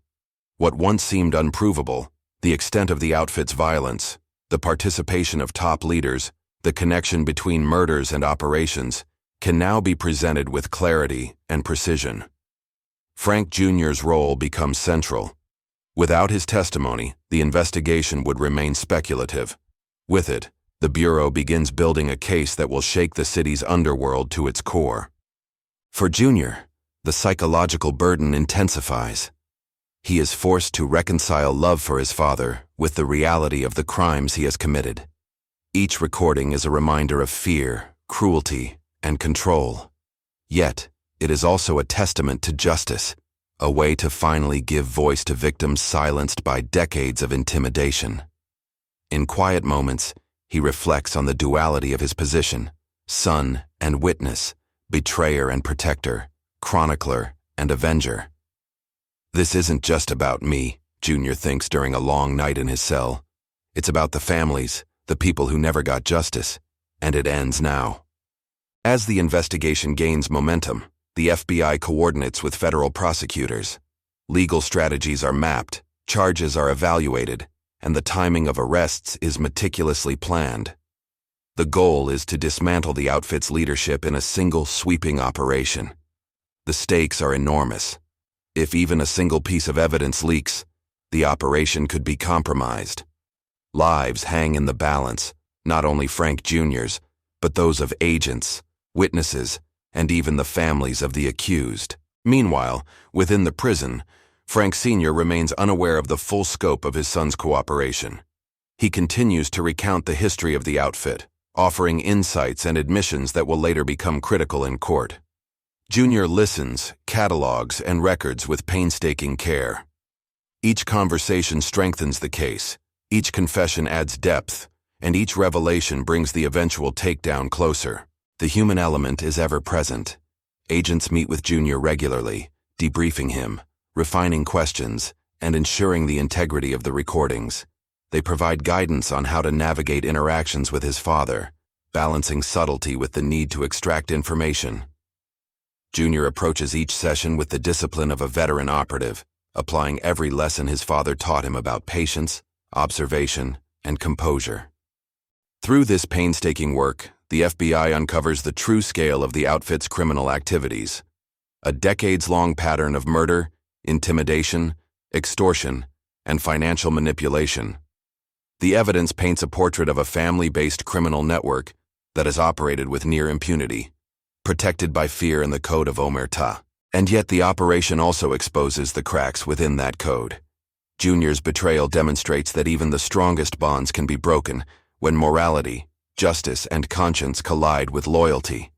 What once seemed unprovable, the extent of the outfit's violence, the participation of top leaders, the connection between murders and operations, can now be presented with clarity and precision. Frank Jr.'s role becomes central. Without his testimony, the investigation would remain speculative. With it, the Bureau begins building a case that will shake the city's underworld to its core. For Jr., the psychological burden intensifies. He is forced to reconcile love for his father with the reality of the crimes he has committed. Each recording is a reminder of fear, cruelty, and control. Yet, it is also a testament to justice, a way to finally give voice to victims silenced by decades of intimidation. In quiet moments, he reflects on the duality of his position: son and witness, betrayer and protector, chronicler and avenger. This isn't just about me, Jr. thinks during a long night in his cell. It's about the families, the people who never got justice, and it ends now. As the investigation gains momentum, the FBI coordinates with federal prosecutors. Legal strategies are mapped, charges are evaluated, and the timing of arrests is meticulously planned. The goal is to dismantle the outfit's leadership in a single sweeping operation. The stakes are enormous. If even a single piece of evidence leaks, the operation could be compromised. Lives hang in the balance, not only Frank Jr.'s, but those of agents, witnesses, and even the families of the accused. Meanwhile, within the prison, Frank Sr. remains unaware of the full scope of his son's cooperation. He continues to recount the history of the outfit, offering insights and admissions that will later become critical in court. Jr. listens, catalogs, and records with painstaking care. Each conversation strengthens the case, each confession adds depth, and each revelation brings the eventual takedown closer. The human element is ever present. Agents meet with Jr. regularly, debriefing him, refining questions, and ensuring the integrity of the recordings. They provide guidance on how to navigate interactions with his father, balancing subtlety with the need to extract information. Jr. approaches each session with the discipline of a veteran operative, applying every lesson his father taught him about patience, observation, and composure. Through this painstaking work, the FBI uncovers the true scale of the outfit's criminal activities: a decades-long pattern of murder, intimidation, extortion, and financial manipulation. The evidence paints a portrait of a family-based criminal network that has operated with near impunity, protected by fear and the code of omerta. And yet the operation also exposes the cracks within that code. Jr.'s betrayal demonstrates that even the strongest bonds can be broken when morality, justice, and conscience collide with loyalty.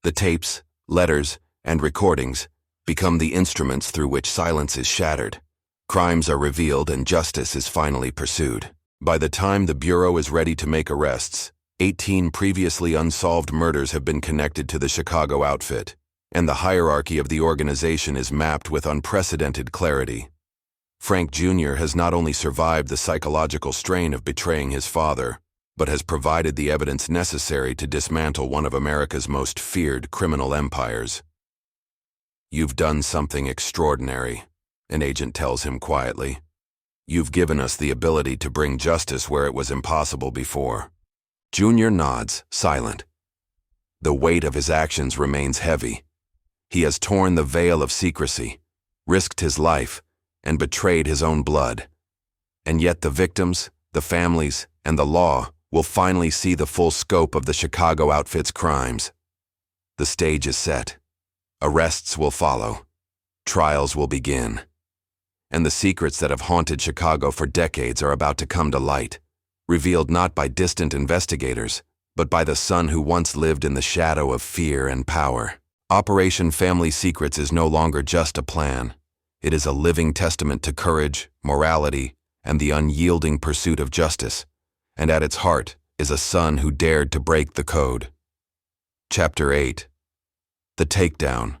The tapes, letters, and recordings become the instruments through which silence is shattered. Crimes are revealed and justice is finally pursued. By the time the Bureau is ready to make arrests, 18 previously unsolved murders have been connected to the Chicago outfit, and the hierarchy of the organization is mapped with unprecedented clarity. Frank Jr. has not only survived the psychological strain of betraying his father, but has provided the evidence necessary to dismantle one of America's most feared criminal empires. "You've done something extraordinary," an agent tells him quietly. "You've given us the ability to bring justice where it was impossible before." Jr. nods, silent. The weight of his actions remains heavy. He has torn the veil of secrecy, risked his life, and betrayed his own blood. And yet the victims, the families, and the law will finally see the full scope of the Chicago outfit's crimes. The stage is set. Arrests will follow. Trials will begin. And the secrets that have haunted Chicago for decades are about to come to light, revealed not by distant investigators, but by the son who once lived in the shadow of fear and power. Operation Family Secrets is no longer just a plan. It is a living testament to courage, morality, and the unyielding pursuit of justice. And at its heart is a son who dared to break the code. Chapter 8. The Takedown.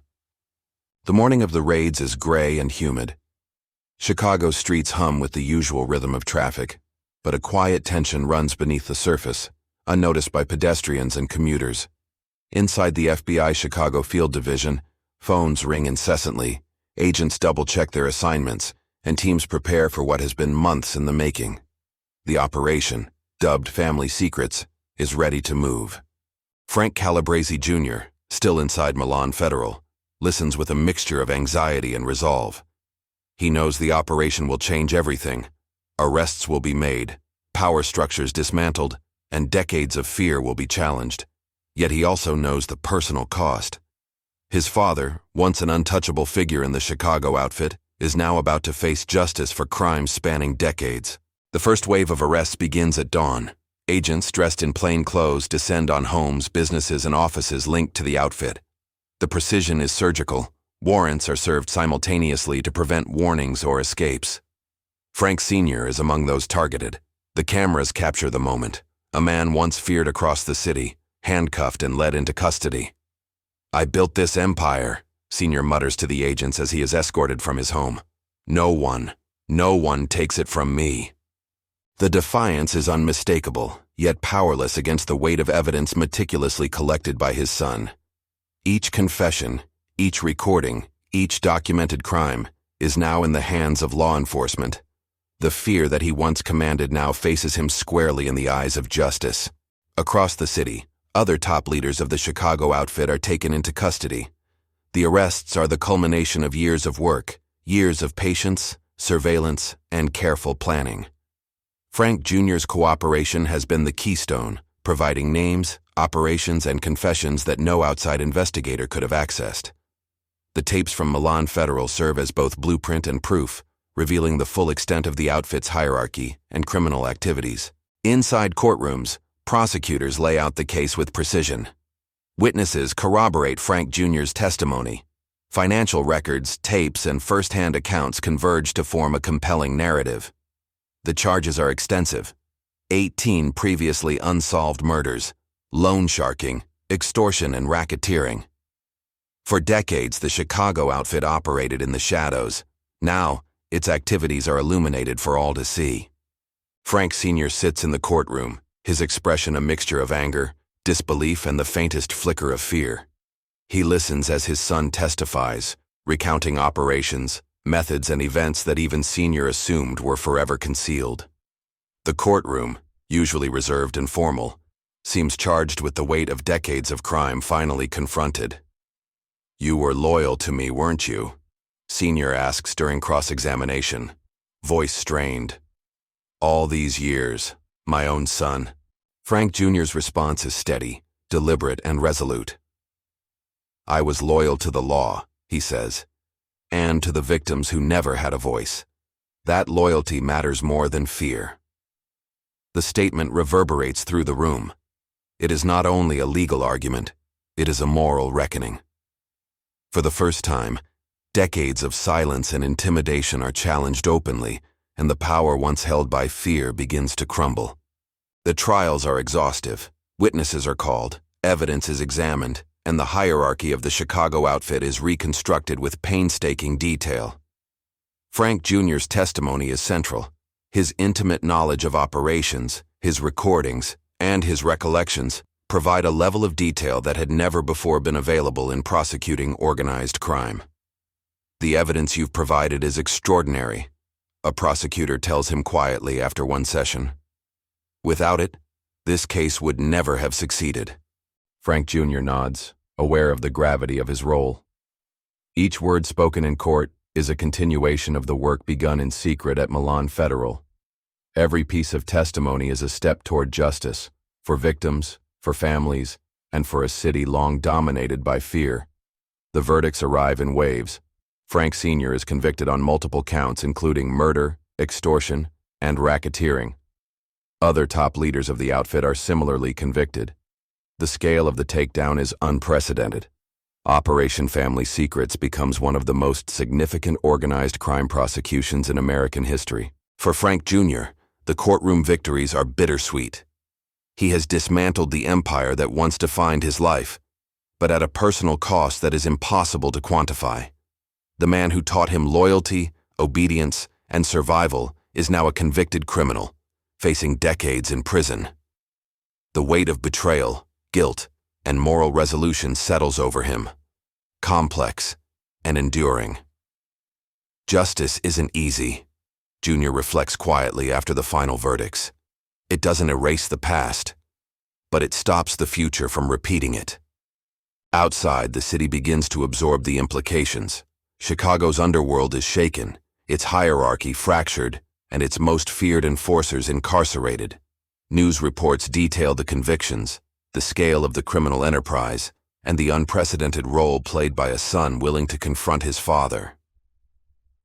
The morning of the raids is gray and humid. Chicago's streets hum with the usual rhythm of traffic, but a quiet tension runs beneath the surface, unnoticed by pedestrians and commuters. Inside the FBI Chicago Field Division, phones ring incessantly, agents double-check their assignments, and teams prepare for what has been months in the making. The operation, dubbed Family Secrets, is ready to move. Frank Calabrese Jr., still inside Milan Federal, listens with a mixture of anxiety and resolve. He knows the operation will change everything. Arrests will be made, power structures dismantled, and decades of fear will be challenged. Yet he also knows the personal cost. His father, once an untouchable figure in the Chicago outfit, is now about to face justice for crimes spanning decades. The first wave of arrests begins at dawn. Agents dressed in plain clothes descend on homes, businesses, and offices linked to the outfit. The precision is surgical. Warrants are served simultaneously to prevent warnings or escapes. Frank Sr. is among those targeted. The cameras capture the moment. A man once feared across the city, handcuffed and led into custody. "I built this empire," Sr. mutters to the agents as he is escorted from his home. No one takes it from me." The defiance is unmistakable, yet powerless against the weight of evidence meticulously collected by his son. Each confession, each recording, each documented crime is now in the hands of law enforcement. The fear that he once commanded now faces him squarely in the eyes of justice. Across the city, other top leaders of the Chicago outfit are taken into custody. The arrests are the culmination of years of work, years of patience, surveillance, and careful planning. Frank Jr.'s cooperation has been the keystone, providing names, operations, and confessions that no outside investigator could have accessed. The tapes from Milan Federal serve as both blueprint and proof, revealing the full extent of the outfit's hierarchy and criminal activities. Inside courtrooms, prosecutors lay out the case with precision. Witnesses corroborate Frank Jr.'s testimony. Financial records, tapes, and first-hand accounts converge to form a compelling narrative. The charges are extensive. 18 previously unsolved murders, loan sharking, extortion, and racketeering. For decades, the Chicago outfit operated in the shadows. Now, its activities are illuminated for all to see. Frank Sr. sits in the courtroom, his expression a mixture of anger, disbelief, and the faintest flicker of fear. He listens as his son testifies, recounting operations, methods, and events that even Sr. assumed were forever concealed. The courtroom, usually reserved and formal, seems charged with the weight of decades of crime finally confronted. "You were loyal to me, weren't you?" Sr. asks during cross-examination, voice strained. "All these years, my own son." Frank Jr.'s response is steady, deliberate, and resolute. "I was loyal to the law," he says, "and to the victims who never had a voice. That loyalty matters more than fear." The statement reverberates through the room. It is not only a legal argument, it is a moral reckoning. For the first time, decades of silence and intimidation are challenged openly, and the power once held by fear begins to crumble. The trials are exhaustive, witnesses are called, evidence is examined, and the hierarchy of the Chicago outfit is reconstructed with painstaking detail. Frank Jr.'s testimony is central. His intimate knowledge of operations, his recordings, and his recollections provide a level of detail that had never before been available in prosecuting organized crime. "The evidence you've provided is extraordinary," a prosecutor tells him quietly after one session. "Without it, this case would never have succeeded." Frank Jr. nods, aware of the gravity of his role. Each word spoken in court is a continuation of the work begun in secret at Milan Federal. Every piece of testimony is a step toward justice, for victims, for families, and for a city long dominated by fear. The verdicts arrive in waves. Frank Sr. is convicted on multiple counts including murder, extortion, and racketeering. Other top leaders of the outfit are similarly convicted. The scale of the takedown is unprecedented. Operation Family Secrets becomes one of the most significant organized crime prosecutions in American history. For Frank Jr., the courtroom victories are bittersweet. He has dismantled the empire that once defined his life, but at a personal cost that is impossible to quantify. The man who taught him loyalty, obedience, and survival is now a convicted criminal, facing decades in prison. The weight of betrayal, guilt, and moral resolution settles over him, complex and enduring. Justice isn't easy, Jr. reflects quietly after the final verdicts. It doesn't erase the past, but it stops the future from repeating it. Outside, the city begins to absorb the implications. Chicago's underworld is shaken, its hierarchy fractured, and its most feared enforcers incarcerated. News reports detailed the convictions, the scale of the criminal enterprise, and the unprecedented role played by a son willing to confront his father.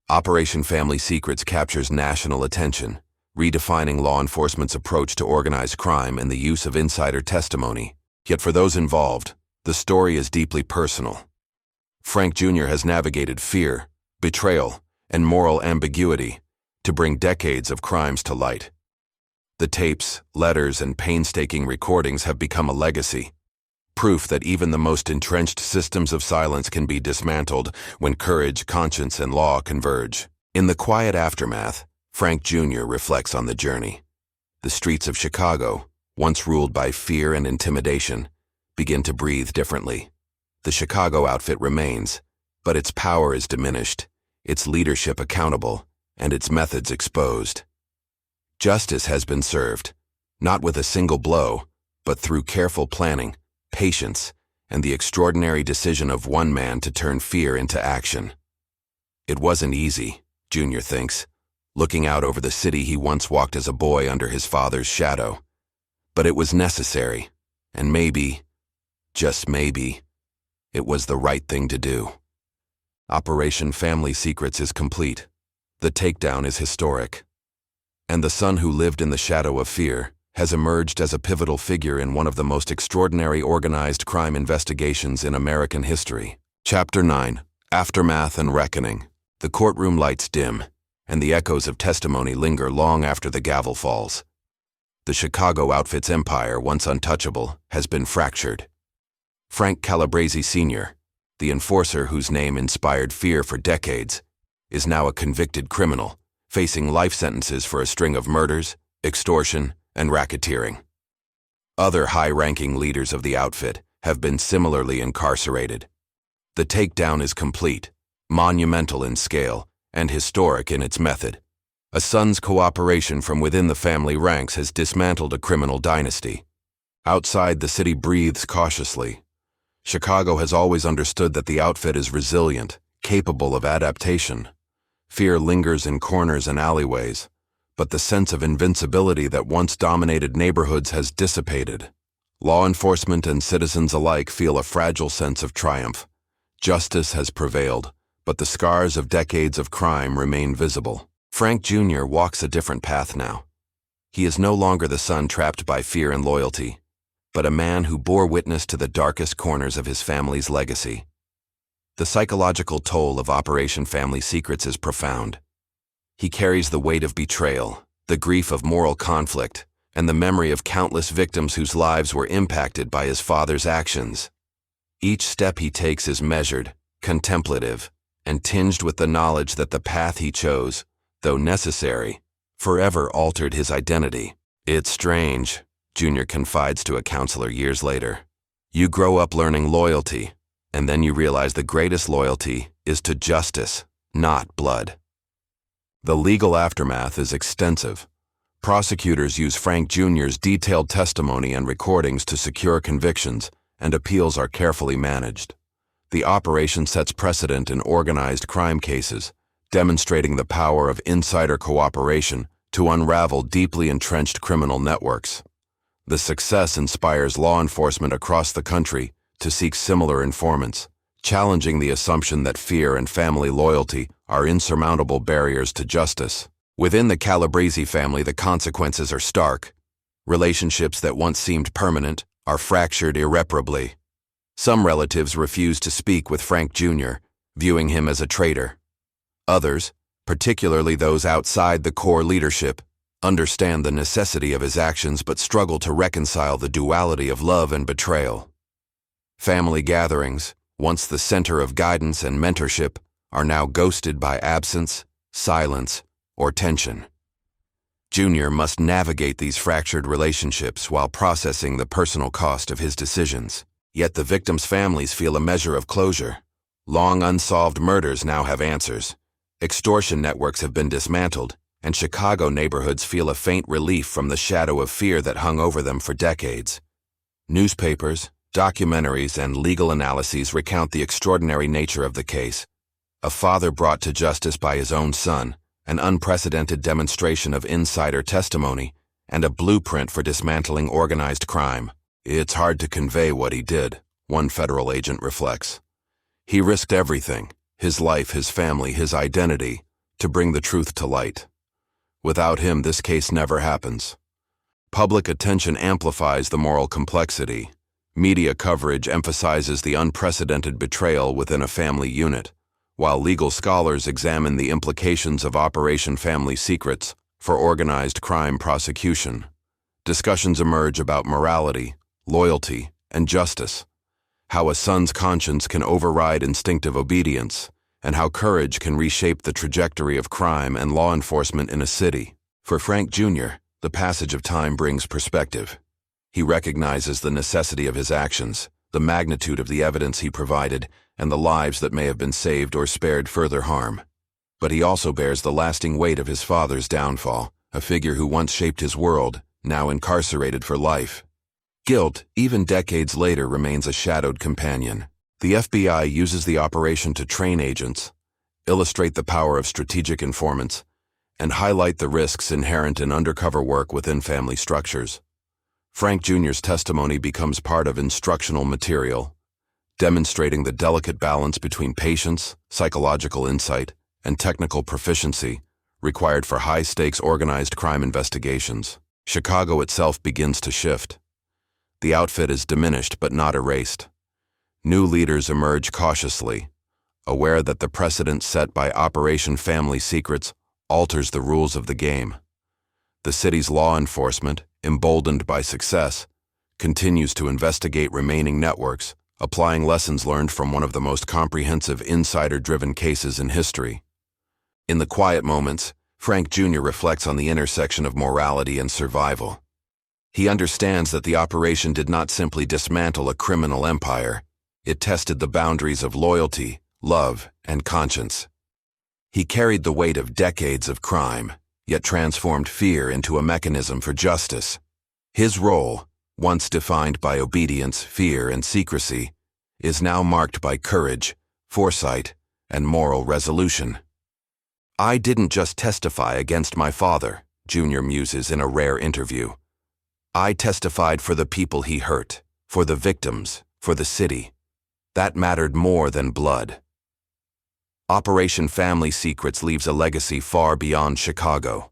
Operation Family Secrets captures national attention, redefining law enforcement's approach to organized crime and the use of insider testimony. Yet for those involved, the story is deeply personal. Frank Jr. has navigated fear, betrayal, and moral ambiguity to bring decades of crimes to light. The tapes, letters, and painstaking recordings have become a legacy, proof that even the most entrenched systems of silence can be dismantled when courage, conscience, and law converge. In the quiet aftermath, Frank Jr. reflects on the journey. The streets of Chicago, once ruled by fear and intimidation, begin to breathe differently. The Chicago outfit remains, but its power is diminished, its leadership accountable, and its methods exposed. Justice has been served, not with a single blow, but through careful planning, patience, and the extraordinary decision of one man to turn fear into action. It wasn't easy, Jr. thinks, looking out over the city he once walked as a boy under his father's shadow. But it was necessary, and maybe, just maybe, it was the right thing to do. Operation Family Secrets is complete. The takedown is historic. And the son who lived in the shadow of fear has emerged as a pivotal figure in one of the most extraordinary organized crime investigations in American history. Chapter 9: Aftermath and Reckoning. The courtroom lights dim, and the echoes of testimony linger long after the gavel falls. The Chicago outfit's empire, once untouchable, has been fractured. Frank Calabrese Sr., the enforcer whose name inspired fear for decades, is now a convicted criminal, facing life sentences for a string of murders, extortion, and racketeering. Other high-ranking leaders of the outfit have been similarly incarcerated. The takedown is complete, monumental in scale, and historic in its method. A son's cooperation from within the family ranks has dismantled a criminal dynasty. Outside, the city breathes cautiously. Chicago has always understood that the outfit is resilient, capable of adaptation. Fear lingers in corners and alleyways, but the sense of invincibility that once dominated neighborhoods has dissipated. Law enforcement and citizens alike feel a fragile sense of triumph. Justice has prevailed, but the scars of decades of crime remain visible. Frank Jr. walks a different path now. He is no longer the son trapped by fear and loyalty, but a man who bore witness to the darkest corners of his family's legacy. The psychological toll of Operation Family Secrets is profound. He carries the weight of betrayal, the grief of moral conflict, and the memory of countless victims whose lives were impacted by his father's actions. Each step he takes is measured, contemplative, and tinged with the knowledge that the path he chose, though necessary, forever altered his identity. "It's strange," Jr. confides to a counselor years later. "You grow up learning loyalty, and then you realize the greatest loyalty is to justice, not blood." The legal aftermath is extensive. Prosecutors use Frank Jr.'s detailed testimony and recordings to secure convictions, and appeals are carefully managed. The operation sets precedent in organized crime cases, demonstrating the power of insider cooperation to unravel deeply entrenched criminal networks. The success inspires law enforcement across the country to seek similar informants, challenging the assumption that fear and family loyalty are insurmountable barriers to justice. Within the Calabrese family, the consequences are stark. Relationships that once seemed permanent are fractured irreparably. Some relatives refuse to speak with Frank Jr., viewing him as a traitor. Others, particularly those outside the core leadership, understand the necessity of his actions but struggle to reconcile the duality of love and betrayal. Family gatherings, once the center of guidance and mentorship, are now ghosted by absence, silence, or tension. Jr. must navigate these fractured relationships while processing the personal cost of his decisions. Yet the victims' families feel a measure of closure. Long unsolved murders now have answers. Extortion networks have been dismantled, and Chicago neighborhoods feel a faint relief from the shadow of fear that hung over them for decades. Newspapers, documentaries, and legal analyses recount the extraordinary nature of the case. A father brought to justice by his own son, an unprecedented demonstration of insider testimony, and a blueprint for dismantling organized crime. It's hard to convey what he did, one federal agent reflects. He risked everything, his life, his family, his identity, to bring the truth to light. Without him, this case never happens. Public attention amplifies the moral complexity. Media coverage emphasizes the unprecedented betrayal within a family unit, while legal scholars examine the implications of Operation Family Secrets for organized crime prosecution. Discussions emerge about morality, loyalty, and justice, how a son's conscience can override instinctive obedience, and how courage can reshape the trajectory of crime and law enforcement in a city. For Frank Jr., the passage of time brings perspective. He recognizes the necessity of his actions, the magnitude of the evidence he provided, and the lives that may have been saved or spared further harm. But he also bears the lasting weight of his father's downfall, a figure who once shaped his world, now incarcerated for life. Guilt, even decades later, remains a shadowed companion. The FBI uses the operation to train agents, illustrate the power of strategic informants, and highlight the risks inherent in undercover work within family structures. Frank Jr.'s testimony becomes part of instructional material, demonstrating the delicate balance between patience, psychological insight, and technical proficiency required for high-stakes organized crime investigations. Chicago itself begins to shift. The outfit is diminished but not erased. New leaders emerge cautiously, aware that the precedent set by Operation Family Secrets alters the rules of the game. The city's law enforcement, emboldened by success, continues to investigate remaining networks, applying lessons learned from one of the most comprehensive insider-driven cases in history. In the quiet moments, Frank Jr. reflects on the intersection of morality and survival. He understands that the operation did not simply dismantle a criminal empire. It tested the boundaries of loyalty, love, and conscience. He carried the weight of decades of crime, yet transformed fear into a mechanism for justice. His role, once defined by obedience, fear, and secrecy, is now marked by courage, foresight, and moral resolution. "I didn't just testify against my father," Jr. muses in a rare interview. "I testified for the people he hurt, for the victims, for the city. That mattered more than blood." Operation Family Secrets leaves a legacy far beyond Chicago.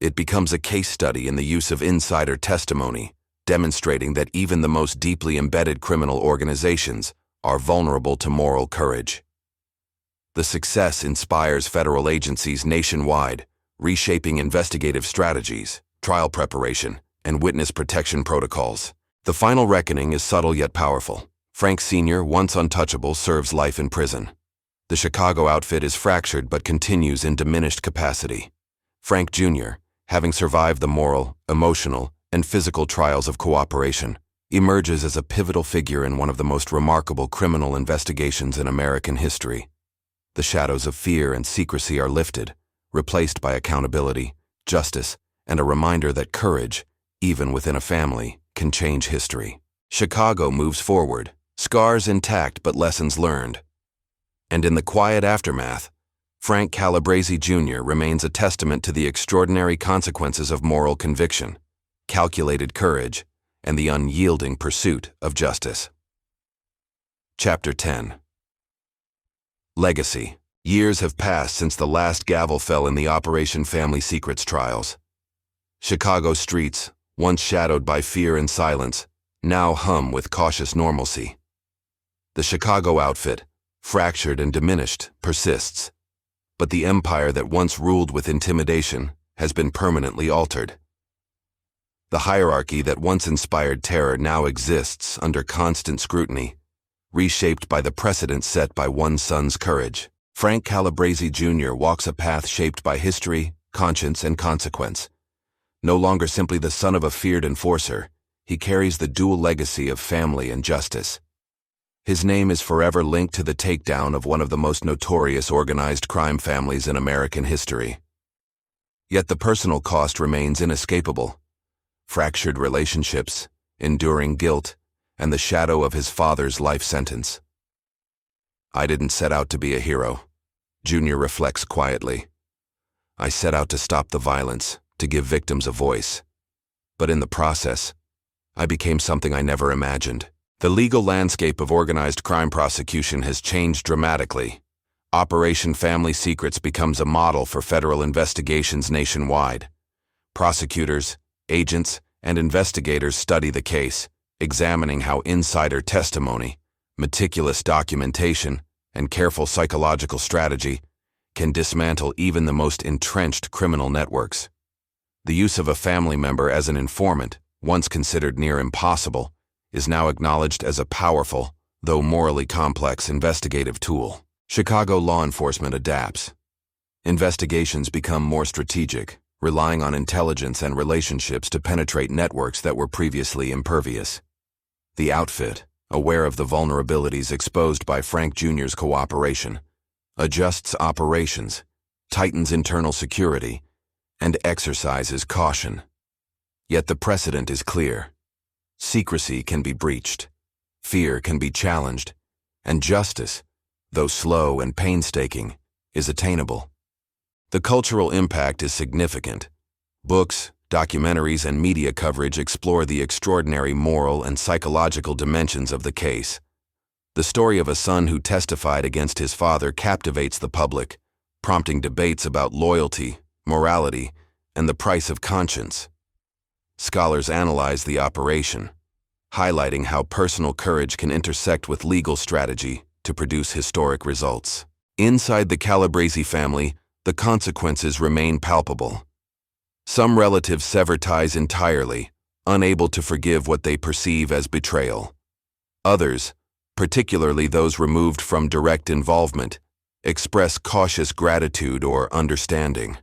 It becomes a case study in the use of insider testimony, demonstrating that even the most deeply embedded criminal organizations are vulnerable to moral courage. The success inspires federal agencies nationwide, reshaping investigative strategies, trial preparation, and witness protection protocols. The final reckoning is subtle yet powerful. Frank Sr., once untouchable, serves life in prison. The Chicago outfit is fractured but continues in diminished capacity. Frank Jr., having survived the moral, emotional, and physical trials of cooperation, emerges as a pivotal figure in one of the most remarkable criminal investigations in American history. The shadows of fear and secrecy are lifted, replaced by accountability, justice, and a reminder that courage, even within a family, can change history. Chicago moves forward, scars intact but lessons learned. And in the quiet aftermath, Frank Calabrese Jr. remains a testament to the extraordinary consequences of moral conviction, calculated courage, and the unyielding pursuit of justice. Chapter 10. Legacy. Years have passed since the last gavel fell in the Operation Family Secrets trials. Chicago streets, once shadowed by fear and silence, now hum with cautious normalcy. The Chicago outfit, fractured and diminished, persists, but the empire that once ruled with intimidation has been permanently altered. The hierarchy that once inspired terror now exists under constant scrutiny, reshaped by the precedent set by one son's courage. Frank Calabrese Jr. walks a path shaped by history, conscience, and consequence. No longer simply the son of a feared enforcer, he carries the dual legacy of family and justice. His name is forever linked to the takedown of one of the most notorious organized crime families in American history. Yet the personal cost remains inescapable. Fractured relationships, enduring guilt, and the shadow of his father's life sentence. "I didn't set out to be a hero," Jr. reflects quietly. I set out to stop the violence, to give victims a voice. But in the process, I became something I never imagined. The legal landscape of organized crime prosecution has changed dramatically. Operation Family Secrets becomes a model for federal investigations nationwide. Prosecutors, agents, and investigators study the case, examining how insider testimony, meticulous documentation, and careful psychological strategy can dismantle even the most entrenched criminal networks. The use of a family member as an informant, once considered near impossible, is now acknowledged as a powerful, though morally complex investigative tool. Chicago law enforcement adapts. Investigations become more strategic, relying on intelligence and relationships to penetrate networks that were previously impervious. The outfit, aware of the vulnerabilities exposed by Frank Jr.'s cooperation, adjusts operations, tightens internal security, and exercises caution. Yet the precedent is clear. Secrecy can be breached, fear can be challenged, and justice, though slow and painstaking, is attainable. The cultural impact is significant. Books, documentaries, and media coverage explore the extraordinary moral and psychological dimensions of the case. The story of a son who testified against his father captivates the public, prompting debates about loyalty, morality, and the price of conscience. Scholars analyze the operation, highlighting how personal courage can intersect with legal strategy to produce historic results. Inside the Calabrese family, the consequences remain palpable. Some relatives sever ties entirely, unable to forgive what they perceive as betrayal. Others, particularly those removed from direct involvement, express cautious gratitude or understanding.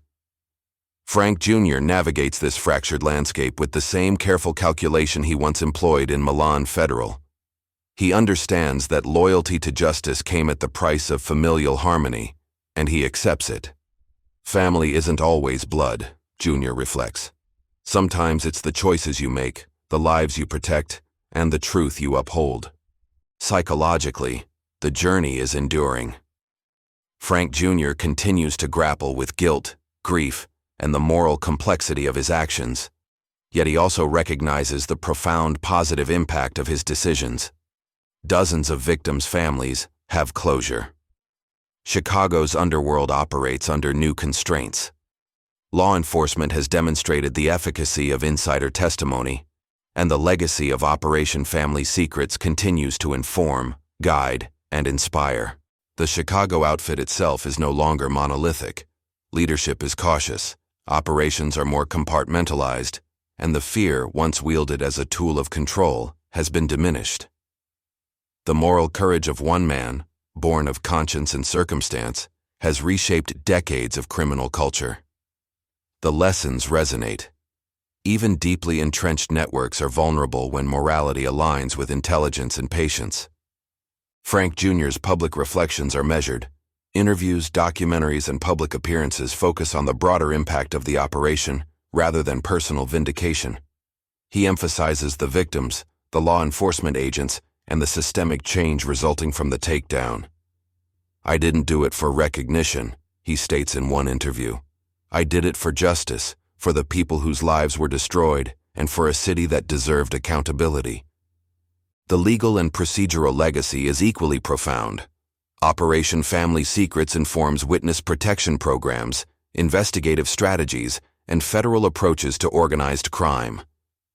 Frank Jr. navigates this fractured landscape with the same careful calculation he once employed in Milan Federal. He understands that loyalty to justice came at the price of familial harmony, and he accepts it. Family isn't always blood, Jr. reflects. Sometimes it's the choices you make, the lives you protect, and the truth you uphold. Psychologically, the journey is enduring. Frank Jr. continues to grapple with guilt, grief, and the moral complexity of his actions, yet he also recognizes the profound positive impact of his decisions. Dozens of victims' families have closure. Chicago's underworld operates under new constraints. Law enforcement has demonstrated the efficacy of insider testimony, and the legacy of Operation Family Secrets continues to inform, guide, and inspire. The Chicago outfit itself is no longer monolithic. Leadership is cautious, operations are more compartmentalized, and the fear once wielded as a tool of control has been diminished. The moral courage of one man, born of conscience and circumstance, has reshaped decades of criminal culture. The lessons resonate. Even deeply entrenched networks are vulnerable when morality aligns with intelligence and patience. Frank Jr.'s public reflections are measured. Interviews, documentaries, and public appearances focus on the broader impact of the operation rather than personal vindication. He emphasizes the victims, the law enforcement agents, and the systemic change resulting from the takedown. I didn't do it for recognition, he states in one interview. I did it for justice, for the people whose lives were destroyed, and for a city that deserved accountability. The legal and procedural legacy is equally profound. Operation Family Secrets informs witness protection programs, investigative strategies, and federal approaches to organized crime.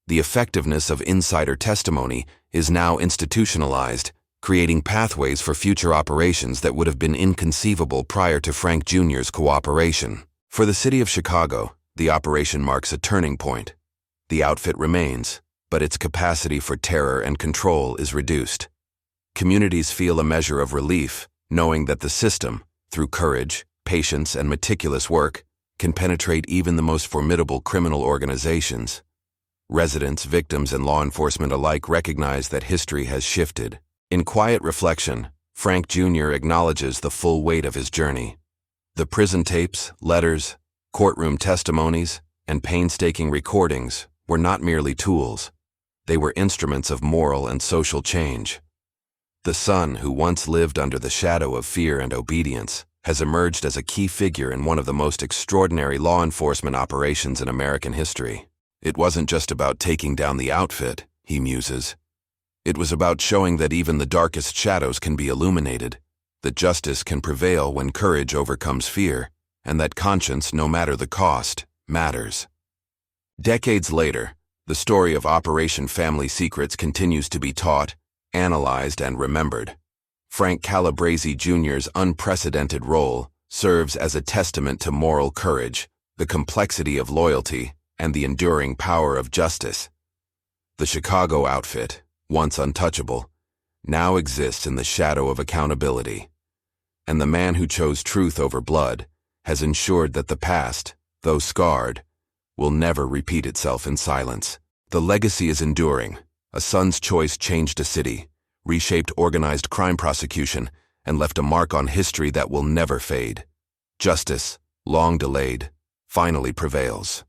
The effectiveness of insider testimony is now institutionalized, creating pathways for future operations that would have been inconceivable prior to Frank Jr.'s cooperation. For the city of Chicago, the operation marks a turning point. The outfit remains, but its capacity for terror and control is reduced. Communities feel a measure of relief, knowing that the system, through courage, patience, and meticulous work, can penetrate even the most formidable criminal organizations. Residents, victims, and law enforcement alike recognize that history has shifted. In quiet reflection, Frank Jr. acknowledges the full weight of his journey. The prison tapes, letters, courtroom testimonies, and painstaking recordings were not merely tools. They were instruments of moral and social change. The son who once lived under the shadow of fear and obedience has emerged as a key figure in one of the most extraordinary law enforcement operations in American history. It wasn't just about taking down the outfit, he muses. It was about showing that even the darkest shadows can be illuminated, that justice can prevail when courage overcomes fear, and that conscience, no matter the cost, matters. Decades later, the story of Operation Family Secrets continues to be taught, analyzed, and remembered. Frank Calabrese Jr.'s unprecedented role serves as a testament to moral courage, the complexity of loyalty, and the enduring power of justice. The Chicago outfit, once untouchable, now exists in the shadow of accountability. And the man who chose truth over blood has ensured that the past, though scarred, will never repeat itself in silence. The legacy is enduring. A son's choice changed a city, reshaped organized crime prosecution, and left a mark on history that will never fade. Justice, long delayed, finally prevails.